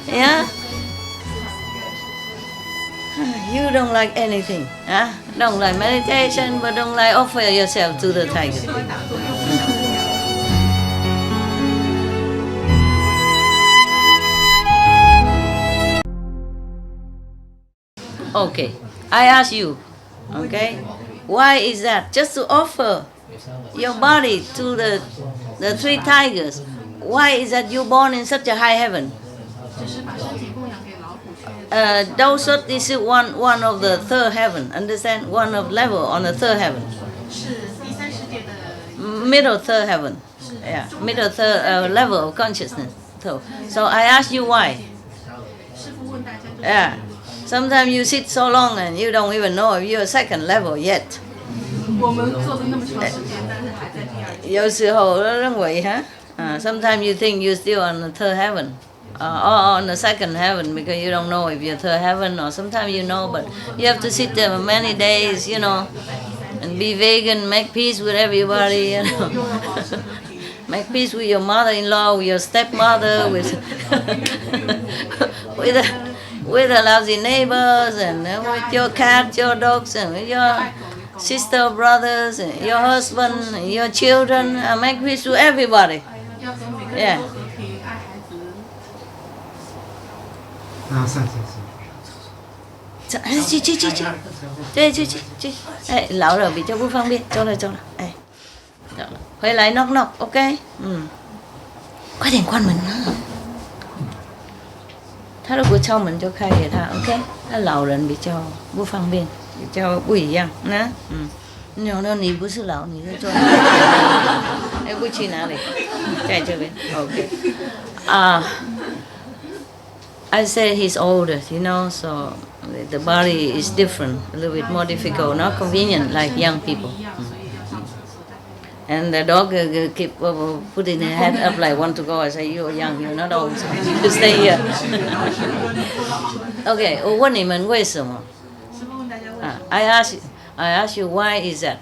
Speaker 2: Yeah? You don't like anything, huh? Don't like meditation, but don't like offer yourself to the tiger. Okay, I ask you, okay, why is that? Just to offer your body to the three tigers. Why is that you born in such a high heaven? Those is one of the third heaven. Understand? One of level on the third heaven. Middle third heaven. Yeah, middle third level of consciousness. So I ask you why. Yeah. Sometimes you sit so long and you don't even know if you're second level yet. 有时候认为哈，sometimes you think you're still on the third heaven, or on the second heaven because you don't know if you're third heaven, or sometimes you know, but you have to sit there for many days, you know, and be vegan, make peace with everybody, you know. Make peace with your mother-in-law, with your stepmother, with with the lousy neighbors, and with your cat, your dogs, and with your sister, brothers, and your husband, and your children. Make peace with everybody. Yeah. Ê, lão rồi bị cho bố phân biết, cho rồi. Ê, quay lại knock, ok? 快点关门啊！他如果敲门就开给他 ，OK？ 那老人比较不方便，比较不一样，呢，你不是老，你在做哪里？哎，不去哪里？在这边 ，OK？ I said he's older, you know, so the body is different, a little bit more difficult, not convenient like young people. And the dog keep putting his head up like want to go. I say, you're young, you're not old, so you stay here. Okay, 我问你们为什么？I ask you why is that?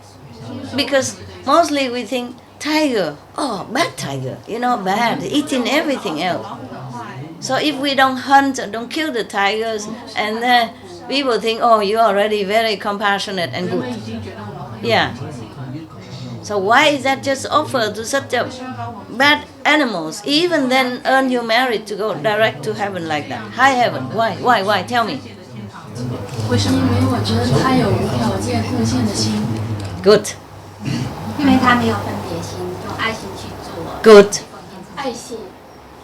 Speaker 2: Because mostly we think tiger, oh, bad tiger, you know, bad, eating everything else. So if we don't hunt, don't kill the tigers, and then people think, oh, you're already very compassionate and good. Yeah. So why is that just offered to such a bad animals? Even then earn you merit to go direct to heaven like that. High heaven. Why? Tell me.
Speaker 3: 为什么？因为我觉得他有无条件奉献的心。
Speaker 2: Good.
Speaker 9: 因为他没有分别心，用爱心去做。
Speaker 2: Good.
Speaker 3: 爱心。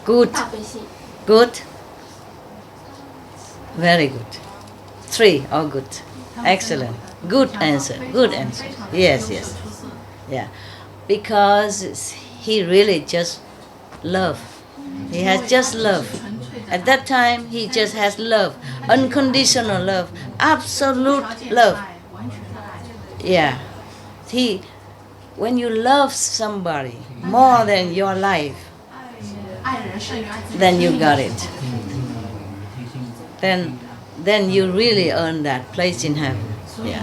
Speaker 2: Good.
Speaker 3: 大悲心。
Speaker 2: Good. Very good. 3, all good. Excellent. Good answer. Good answer. Yes. Yeah. Because he really just love. He has just love. At that time, he just has love. Unconditional love. Absolute love. Yeah. When you love somebody more than your life, then you got it. Then you really earn that place in heaven. Yeah.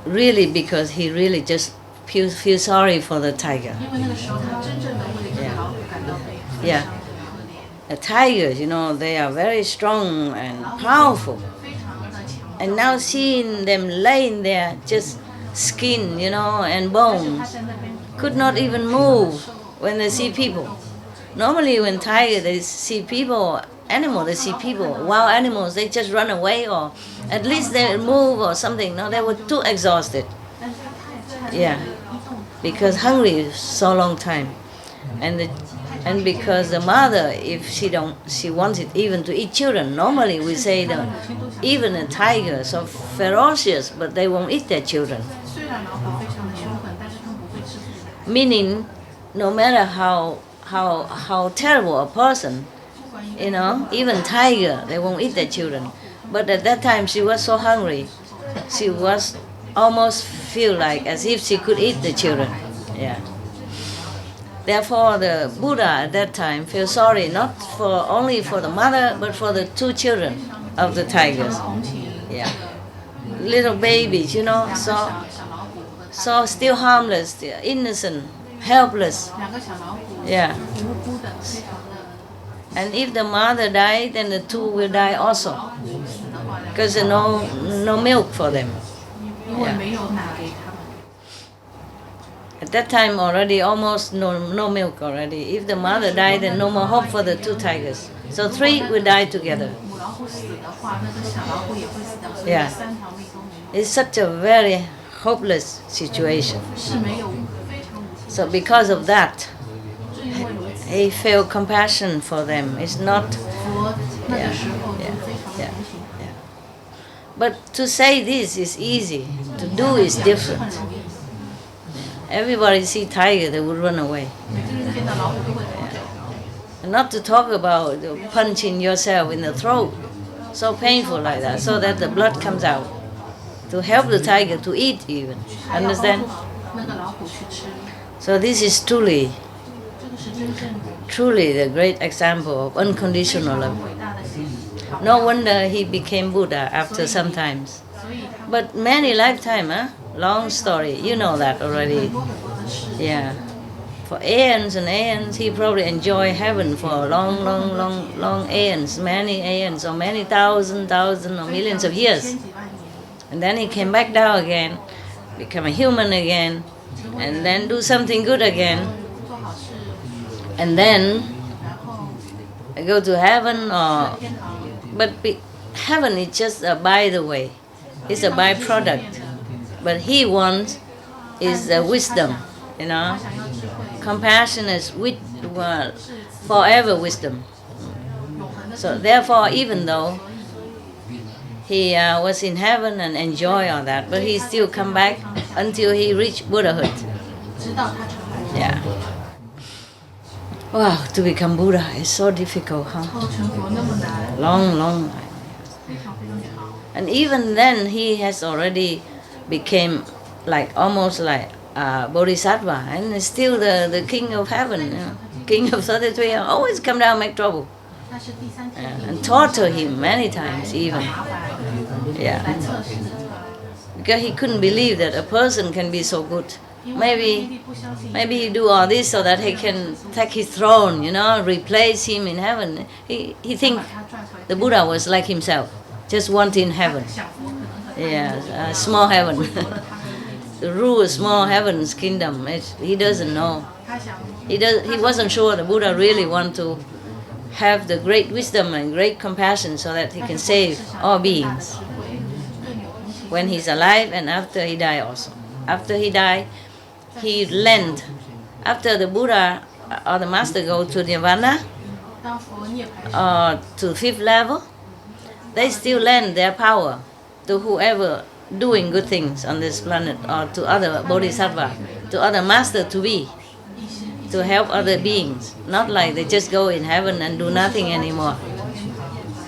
Speaker 2: Really, because he really just feels sorry for the tiger. Yeah. The tigers, you know, they are very strong and powerful. And now seeing them laying there, just skin, you know, and bones, could not even move when they see people. Normally when tigers, they see people, animals, they see people, wild animals, they just run away, or at least they move or something. No, they were too exhausted. Yeah, because hungry so long time. and because the mother, if she wanted even to eat children, normally we say that even the tigers are ferocious, but they won't eat their children. Meaning, no matter how terrible a person, even tiger, they won't eat their children. But at that time, she was so hungry, she was almost feel like as if she could eat the children. Yeah. Therefore, the Buddha at that time felt sorry not only for the mother, but for the two children of the tigers. Yeah. Little babies, so still harmless, innocent, helpless. Yeah. And if the mother died, then the two will die also, because there's no milk for them. Yeah. At that time already almost no milk already. If the mother died, then no more hope for the two tigers. So three will die together. Yeah. It's such a very hopeless situation. So because of that, he felt compassion for them. It's not... Yeah. But to say this is easy. To do is different. Everybody see tiger, they would run away. And not to talk about punching yourself in the throat, so painful like that, so that the blood comes out. To help the tiger to eat even. Understand? So this is truly the great example of unconditional love. No wonder he became Buddha after some times. But many lifetimes, long story, you know that already. Yeah. For aeons and aeons, he probably enjoyed heaven for long aeons, many aeons, or many thousand or millions of years. And then he came back down again, become a human again, and then do something good again. And then go to heaven, but heaven is just a by the way. It's a byproduct. But he wants is wisdom, Compassion is forever wisdom. So therefore, even though he was in heaven and enjoy all that, but he still come back until he reached Buddhahood. Yeah. Wow, to become Buddha is so difficult, huh? Long. And even then, he has already became almost like Bodhisattva, and is still the king of heaven, king of 33, always come down and make trouble. And torture him many times even. Yeah. Because he couldn't believe that a person can be so good. Maybe he do all this so that he can take his throne, replace him in heaven. He think the Buddha was like himself, just wanting heaven. Yeah, small heaven. To rule a small heaven's kingdom, he doesn't know. He wasn't sure the Buddha really want to have the great wisdom and great compassion so that he can save all beings. When he's alive and after he died also. After he died, he lent. After the Buddha or the Master go to Nirvana, or to fifth level, they still lend their power to whoever doing good things on this planet, or to other bodhisattva, to other master to be, to help other beings. Not like they just go in heaven and do nothing anymore.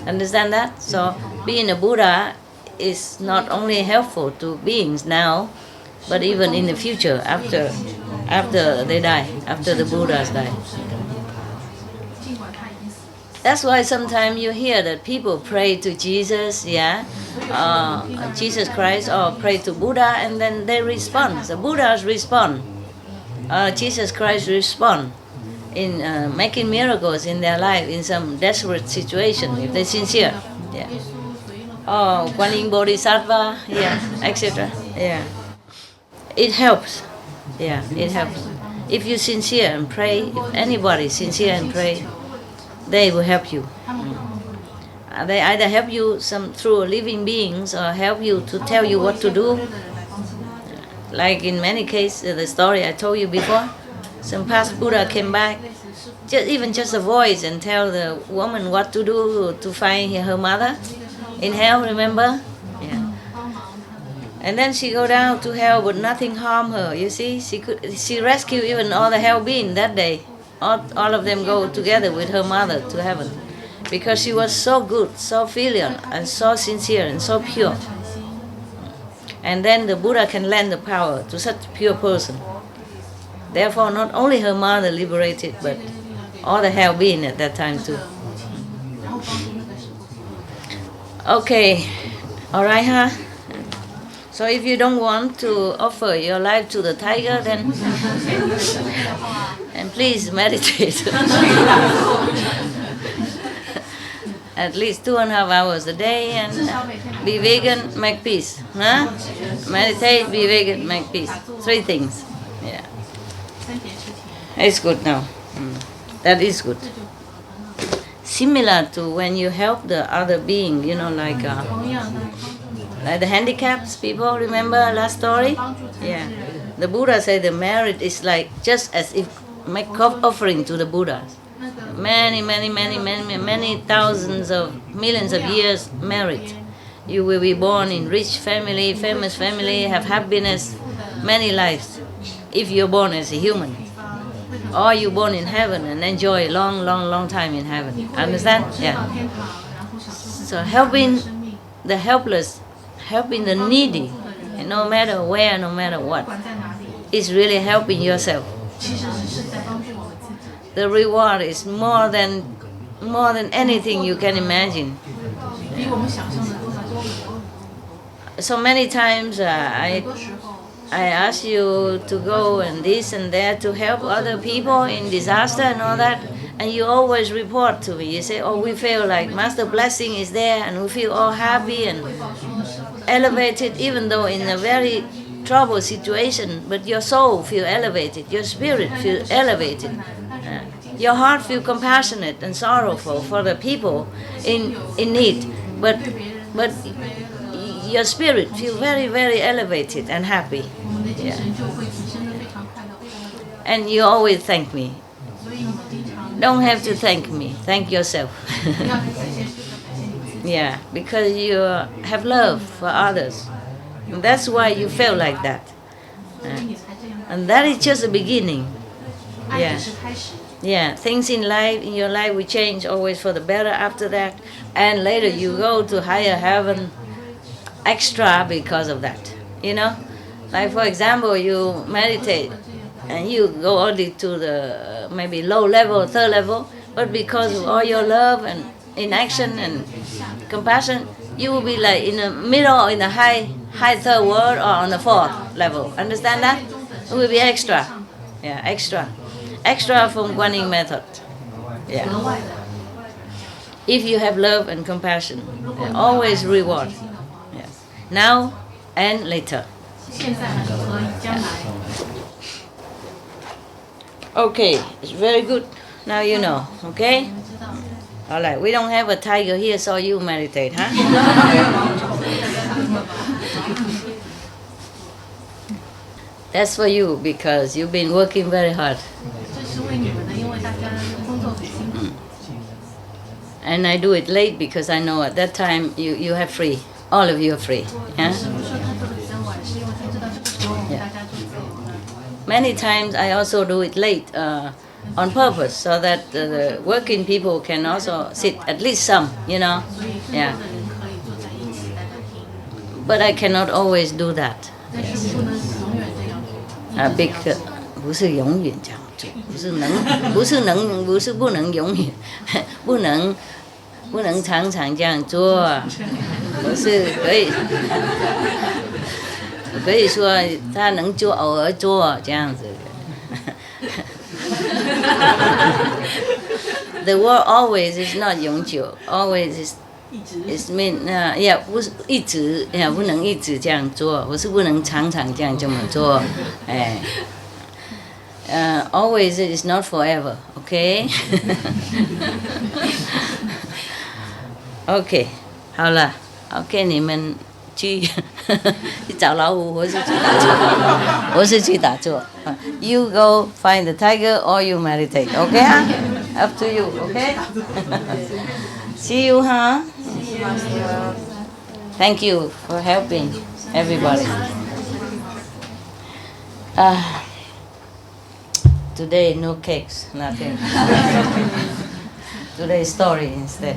Speaker 2: Understand that? So being a Buddha is not only helpful to beings now, but even in the future, after they die, after the Buddhas die. That's why sometimes you hear that people pray to Jesus, Jesus Christ, or pray to Buddha, and then they respond. The Buddhas respond. Jesus Christ respond in making miracles in their life in some desperate situation, if they're sincere. Yeah. Oh, Kuan Yin Bodhisattva, etc. Yeah. It helps. Yeah, it helps. If you're sincere and pray, if anybody sincere and pray, they will help you. They either help you through living beings or help you to tell you what to do. Like in many cases, the story I told you before, Some past Buddha came back, just a voice and tell the woman what to do to find her mother in hell, remember? Yeah. And then she go down to hell, but nothing harm her, you see? She rescued even all the hell beings that day. All of them go together with her mother to heaven. Because she was so good, so filial, and so sincere, and so pure. And then the Buddha can lend the power to such a pure person. Therefore, not only her mother liberated, but all the hell being at that time too. Okay, all right, huh? So if you don't want to offer your life to the tiger, then and please meditate. At least 2.5 hours a day, and be vegan, make peace. Huh? Meditate, be vegan, make peace. 3 things. Yeah. It's good now. That is good. Similar to when you help the other being, you know, like the handicapped people, remember last story? Yeah. The Buddha said the merit is like just as if make offering to the Buddhas. Many thousands of millions of years merit. You will be born in rich family, famous family, have happiness, many lives, if you're born as a human. Or you're born in heaven and enjoy a long time in heaven. Understand? Yeah. So helping the helpless, helping the needy, and no matter where, no matter what, is really helping yourself. The reward is more than anything you can imagine. So many times I ask you to go and this and that to help other people in disaster and all that, and you always report to me. You say, oh, we feel like Master blessing is there, and we feel all happy and elevated, even though in a very troubled situation, but your soul feel elevated, your spirit feel elevated. Your heart feel compassionate and sorrowful for the people in need, but your spirit feel very elevated and happy. Yeah. And you always thank me. Don't have to thank me, thank yourself. Yeah, because you have love for others. And that's why you feel like that. And that is just the beginning. Yeah. Yeah, things in your life will change always for the better after that. And later you go to higher heaven extra because of that. You know? Like for example, you meditate and you go only to the maybe low level, 3rd level, but because of all your love and in action and compassion, you will be like in the middle or in the high 3rd world or on the 4th level. Understand that? It will be extra. Yeah, extra. Extra from Guan method. Yeah. If you have love and compassion, always reward. Yeah. Now and later. Okay, it's very good. Now you know, okay? All right, we don't have a tiger here, so you meditate, huh? That's for you because you've been working very hard. And I do it late because I know at that time you have free. All of you are free. Yeah? Yeah. Many times I also do it late on purpose so that the working people can also sit, at least some, you know. Yeah. But I cannot always do that. Yes. Big 不是永远这样做，不是不能永远，不能常常这样做，不是可以说他能做偶尔做这样子。The word always is not 永久 ，always is mean yeah 不是一直呀，不能一直这样做，不是不能常常这么做，哎。Always is not forever, okay? Okay, 好了 ，OK， 你们去。找老虎，我是去打坐，我是去打坐。You go find the tiger or you meditate, okay? Up to you, okay? See you, huh? Thank you for helping everybody. Today no cakes, nothing. Today story instead.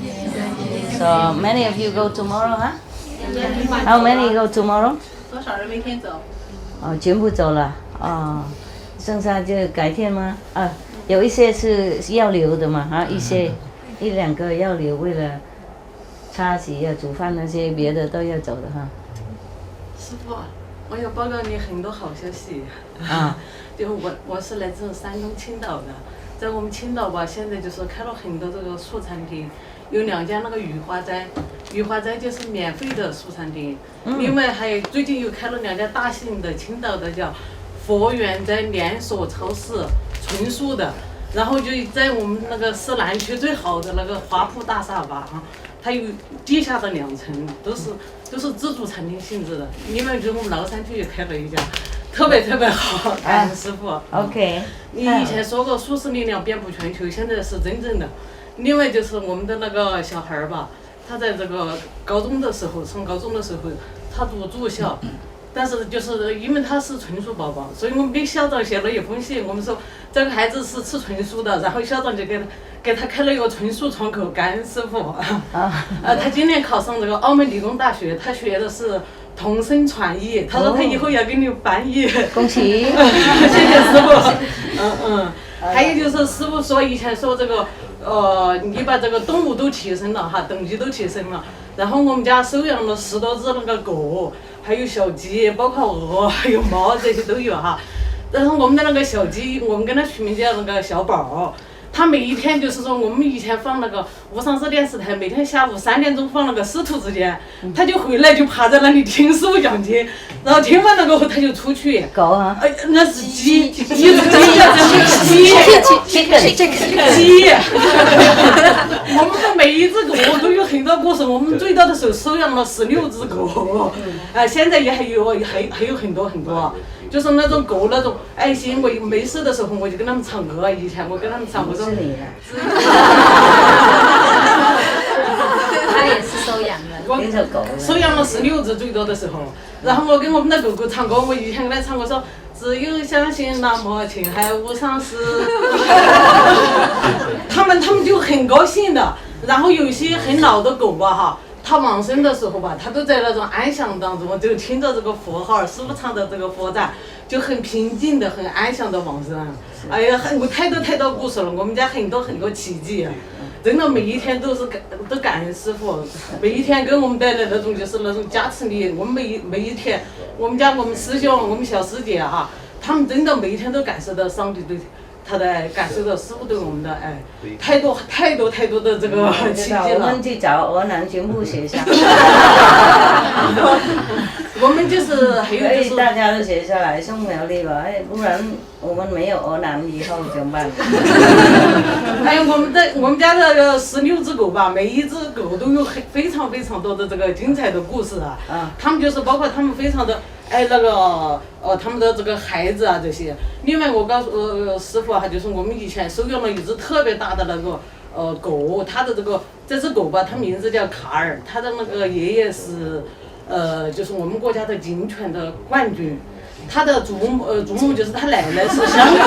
Speaker 2: So many of you go tomorrow, huh? How many go tomorrow?
Speaker 4: 多少人明天走？
Speaker 2: 全部走了。剩下就改天吗？有一些是要留的嘛，一两个要留，为了擦洗呀、煮饭那些别的都要走的哈。
Speaker 10: 师傅，我要报告你很多好消息。就我是来自山东青岛的，在我们青岛吧，现在就是开了很多这个素餐厅，有2家那个雨花斋就是免费的素餐厅，另外还有最近又开了2家大型的青岛的叫佛缘斋连锁超市，纯素的，然后就在我们那个市南区最好的那个华铺大厦吧它有地下的2层，都是自助餐厅性质的，另外就是我们崂山区也开了一家。特别好，感恩师傅。
Speaker 2: OK。
Speaker 10: 你以前说过素食力量遍布全球，现在是真正的。另外就是我们的那个小孩吧，他在这个高中的时候，上高中的时候，他读住校，但是就是因为他是纯素宝宝，所以我们给校长写了一封信，我们说这个孩子是吃纯素的，然后校长就给他开了一个纯素窗口，感恩师傅。他今年考上这个澳门理工大学，他学的是同声传译，他说他以后要给你翻译。
Speaker 2: 恭喜！
Speaker 10: 谢谢师傅。还有就是师傅说以前说这个你把这个动物都提升了哈，等级都提升了，然后我们家收养了10多只那个狗，还有小鸡，包括鹅，还有猫，这些都有哈。然后我们的那个小鸡，我们给它取名叫那个小宝。他每一天就是说，我们以前放那个无上市电视台，每天下午3点钟放那个师徒之间，他就回来就趴在那里听师傅讲经，然后听完了过后他就出去。
Speaker 2: 狗啊？
Speaker 10: 那是鸡。我们的每一只狗都有很多故事，我们最大的时候收养了16只狗，现在也还有很多。就是那种狗那种爱心，我没事的时候我就跟他们唱歌，以前我跟他们唱，我说。
Speaker 9: 他也是收养的，
Speaker 10: 收养了16只最多的时候，然后我跟我们的狗狗唱歌，我以前跟他唱歌说，只有相信那么情海无上师，他们就很高兴的，然后有些很老的狗吧哈。他往生的时候吧，他都在那种安详当中，就听着这个佛号，师父唱的这个佛赞，就很平静的、很安详的往生。哎呀，我太多故事了，我们家很多奇迹啊！真的每一天都感恩师父，每一天给我们带来那种就是那种加持力。我们每一天，我们师兄、我们小师姐哈，他们真的每一天都感受到上帝对。他的爱，感受到师父对我们的爱，太多的这个奇迹了。
Speaker 2: 我们去找俄南全部写下。
Speaker 10: 我们就是还有就是
Speaker 2: 大家都写下来送苗栗吧，不然我们没有俄南以后怎么办？
Speaker 10: 还有我们家的16只狗吧，每一只狗都有非常多的这个精彩的故事啊。他们就是包括他们非常的。那个他们的这个孩子啊这些，另外我告诉师傅哈，就是我们以前收养了一只特别大的那个狗，它的这只狗吧，它名字叫卡尔，它的那个爷爷是就是我们国家的警犬的冠军。他的祖母就是他奶奶是香港，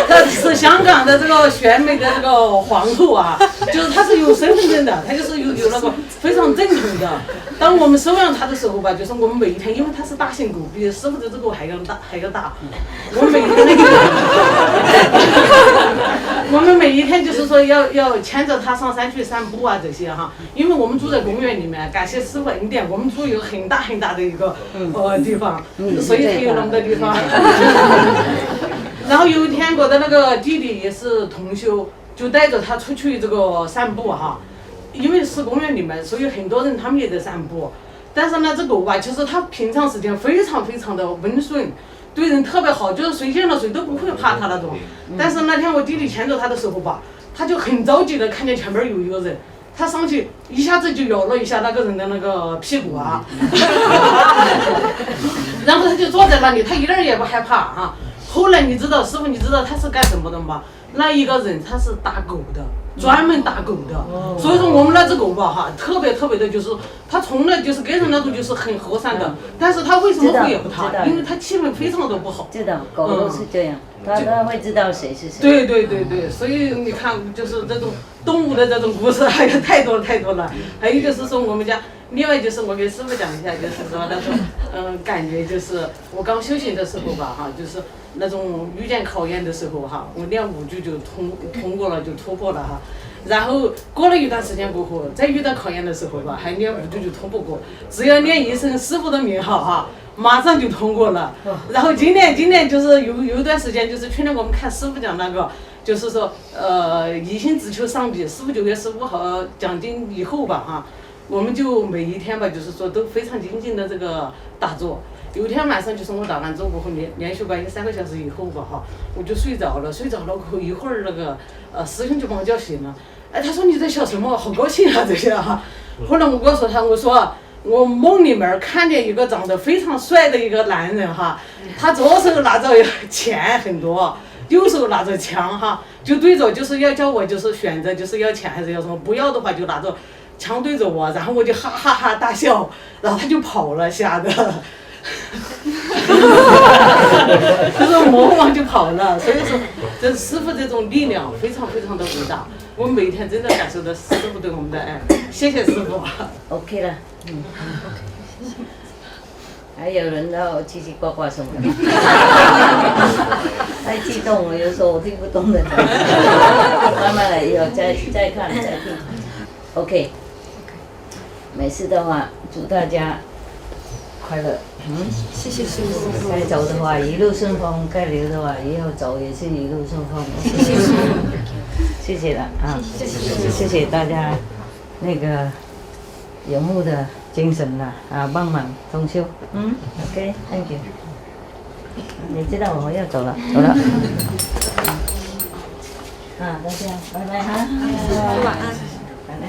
Speaker 10: 他是香港的这个选美的这个皇后啊，就是他是有身份证的，他就是有那个非常正统的。当我们收养他的时候吧，就是我们每一天，因为他是大型狗，比师傅的这个还要大，我们每一天就是说要牵着他上山去散步啊这些哈，因为我们住在公园里面，感谢师傅恩典，我们住有很大的一个地方。所以才有那么多地方。然后有一天我的那个弟弟也是同修，就带着他出去这个散步哈，因为是公园里面，所以很多人他们也在散步。但是那只狗吧，其实它平常时间非常的温顺，对人特别好，就是谁见了谁都不会怕它那种。但是那天我弟弟牵着它的时候吧，他就很着急的看见前面有一个人，他上去一下子就摇了一下那个人的那个屁股啊，然后他就坐在那里，他一点儿也不害怕啊。后来你知道师傅，你知道他是干什么的吗？那一个人他是打狗的，专门打狗的。所以说我们那只狗吧哈，特别的，就是他从来就是给人那种就是很和善的，但是他为什么会咬他？因为他气氛非常的不好。
Speaker 2: 知道，狗都是这样，他会知道谁是谁。
Speaker 10: 对，所以你看，就是这种动物的这种故事还有太多了。还有就是说我们家，另外就是我给师傅讲一下，就是说那种感觉就是我刚修行的时候吧哈，就是那种遇见考验的时候哈，我练5句就通过了，就突破了哈。然后过了一段时间过后，再遇到考验的时候吧，还练5句就通不过，只要念一声师傅的名号哈，马上就通过了。然后今年就是有一段时间，就是去年我们看师傅讲那个，就是说一心只求上臂，师傅9月15号讲经以后吧哈，我们就每一天吧，就是说都非常精进的这个打坐。有一天晚上就是我打完坐过后连续吧一个3个小时以后吧哈，我就睡着了过后一会儿那个师兄就把我叫醒了，哎，他说你在笑什么？好高兴啊这些啊。后来我告诉他，我说我梦里面看见一个长得非常帅的一个男人哈，他左手拿着钱很多，右手拿着枪哈，就对着就是要叫我就是选择就是要钱还是要什么，不要的话就拿着枪对着我，然后我就哈哈哈大笑，然后他就跑了，吓得。就是魔王就跑了，所以说这师傅这种力量非常的伟大，我每天真的感受到师傅对我们的爱，谢谢师傅。
Speaker 2: OK 了还有人要叽叽呱呱什么的，太激动了，有时候我听不懂的，慢慢来，以后再看再听。OK， 没事的话，祝大家快乐。
Speaker 3: 谢谢师傅。
Speaker 2: 该走的话一路顺风，该留的话以后走也是一路顺风。
Speaker 3: 谢谢师傅。
Speaker 2: 谢谢了啊，谢谢大家那个有目的精神了啊，帮忙通修。OK，Thank you。你知道我要走了。大家拜拜哈。
Speaker 3: 晚安。
Speaker 2: 拜拜。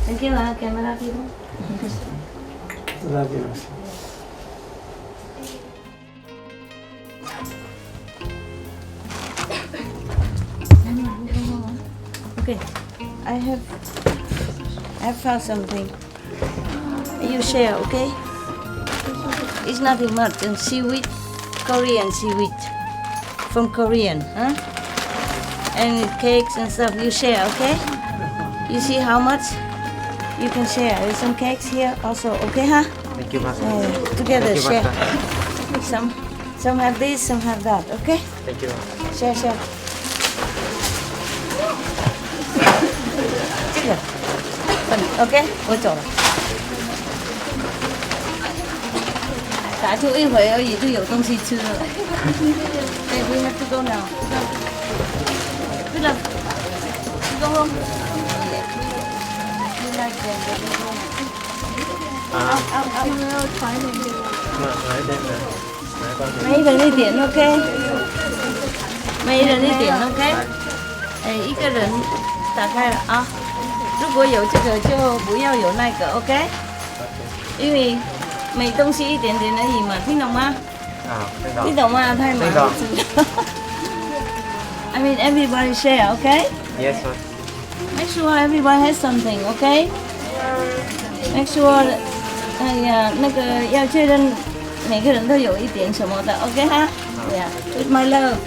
Speaker 2: Thank you, camera people. Okay, I have found something. You share, okay? It's nothing much. And seaweed, Korean seaweed, from Korean, huh? And cakes and stuff. You share, okay? You see how much? You can share. There's some cakes here also, okay, huh?
Speaker 1: Thank you, Master.
Speaker 2: Together,
Speaker 1: Thank you,
Speaker 2: share.
Speaker 1: Master.
Speaker 2: Some have this, some have that, okay?
Speaker 1: Thank you.
Speaker 2: Share. 这个，OK， 我走了。打就一会儿而已，就有东西吃了。Okay, we have to go now. Good luck. Go home. Mấy人一点 OK， 每人一点 OK， 一个人打开了啊。如果有这个就不要有那个 OK， 因为每东西一点点而已嘛，听懂吗？听懂吗？太忙了。I mean everybody share OK？
Speaker 1: Yes, sir.
Speaker 2: Make sure everyone has something, okay? Make sure， 那个要确认每个人都有一点什么的 ，OK 哈？对呀 ，With my love。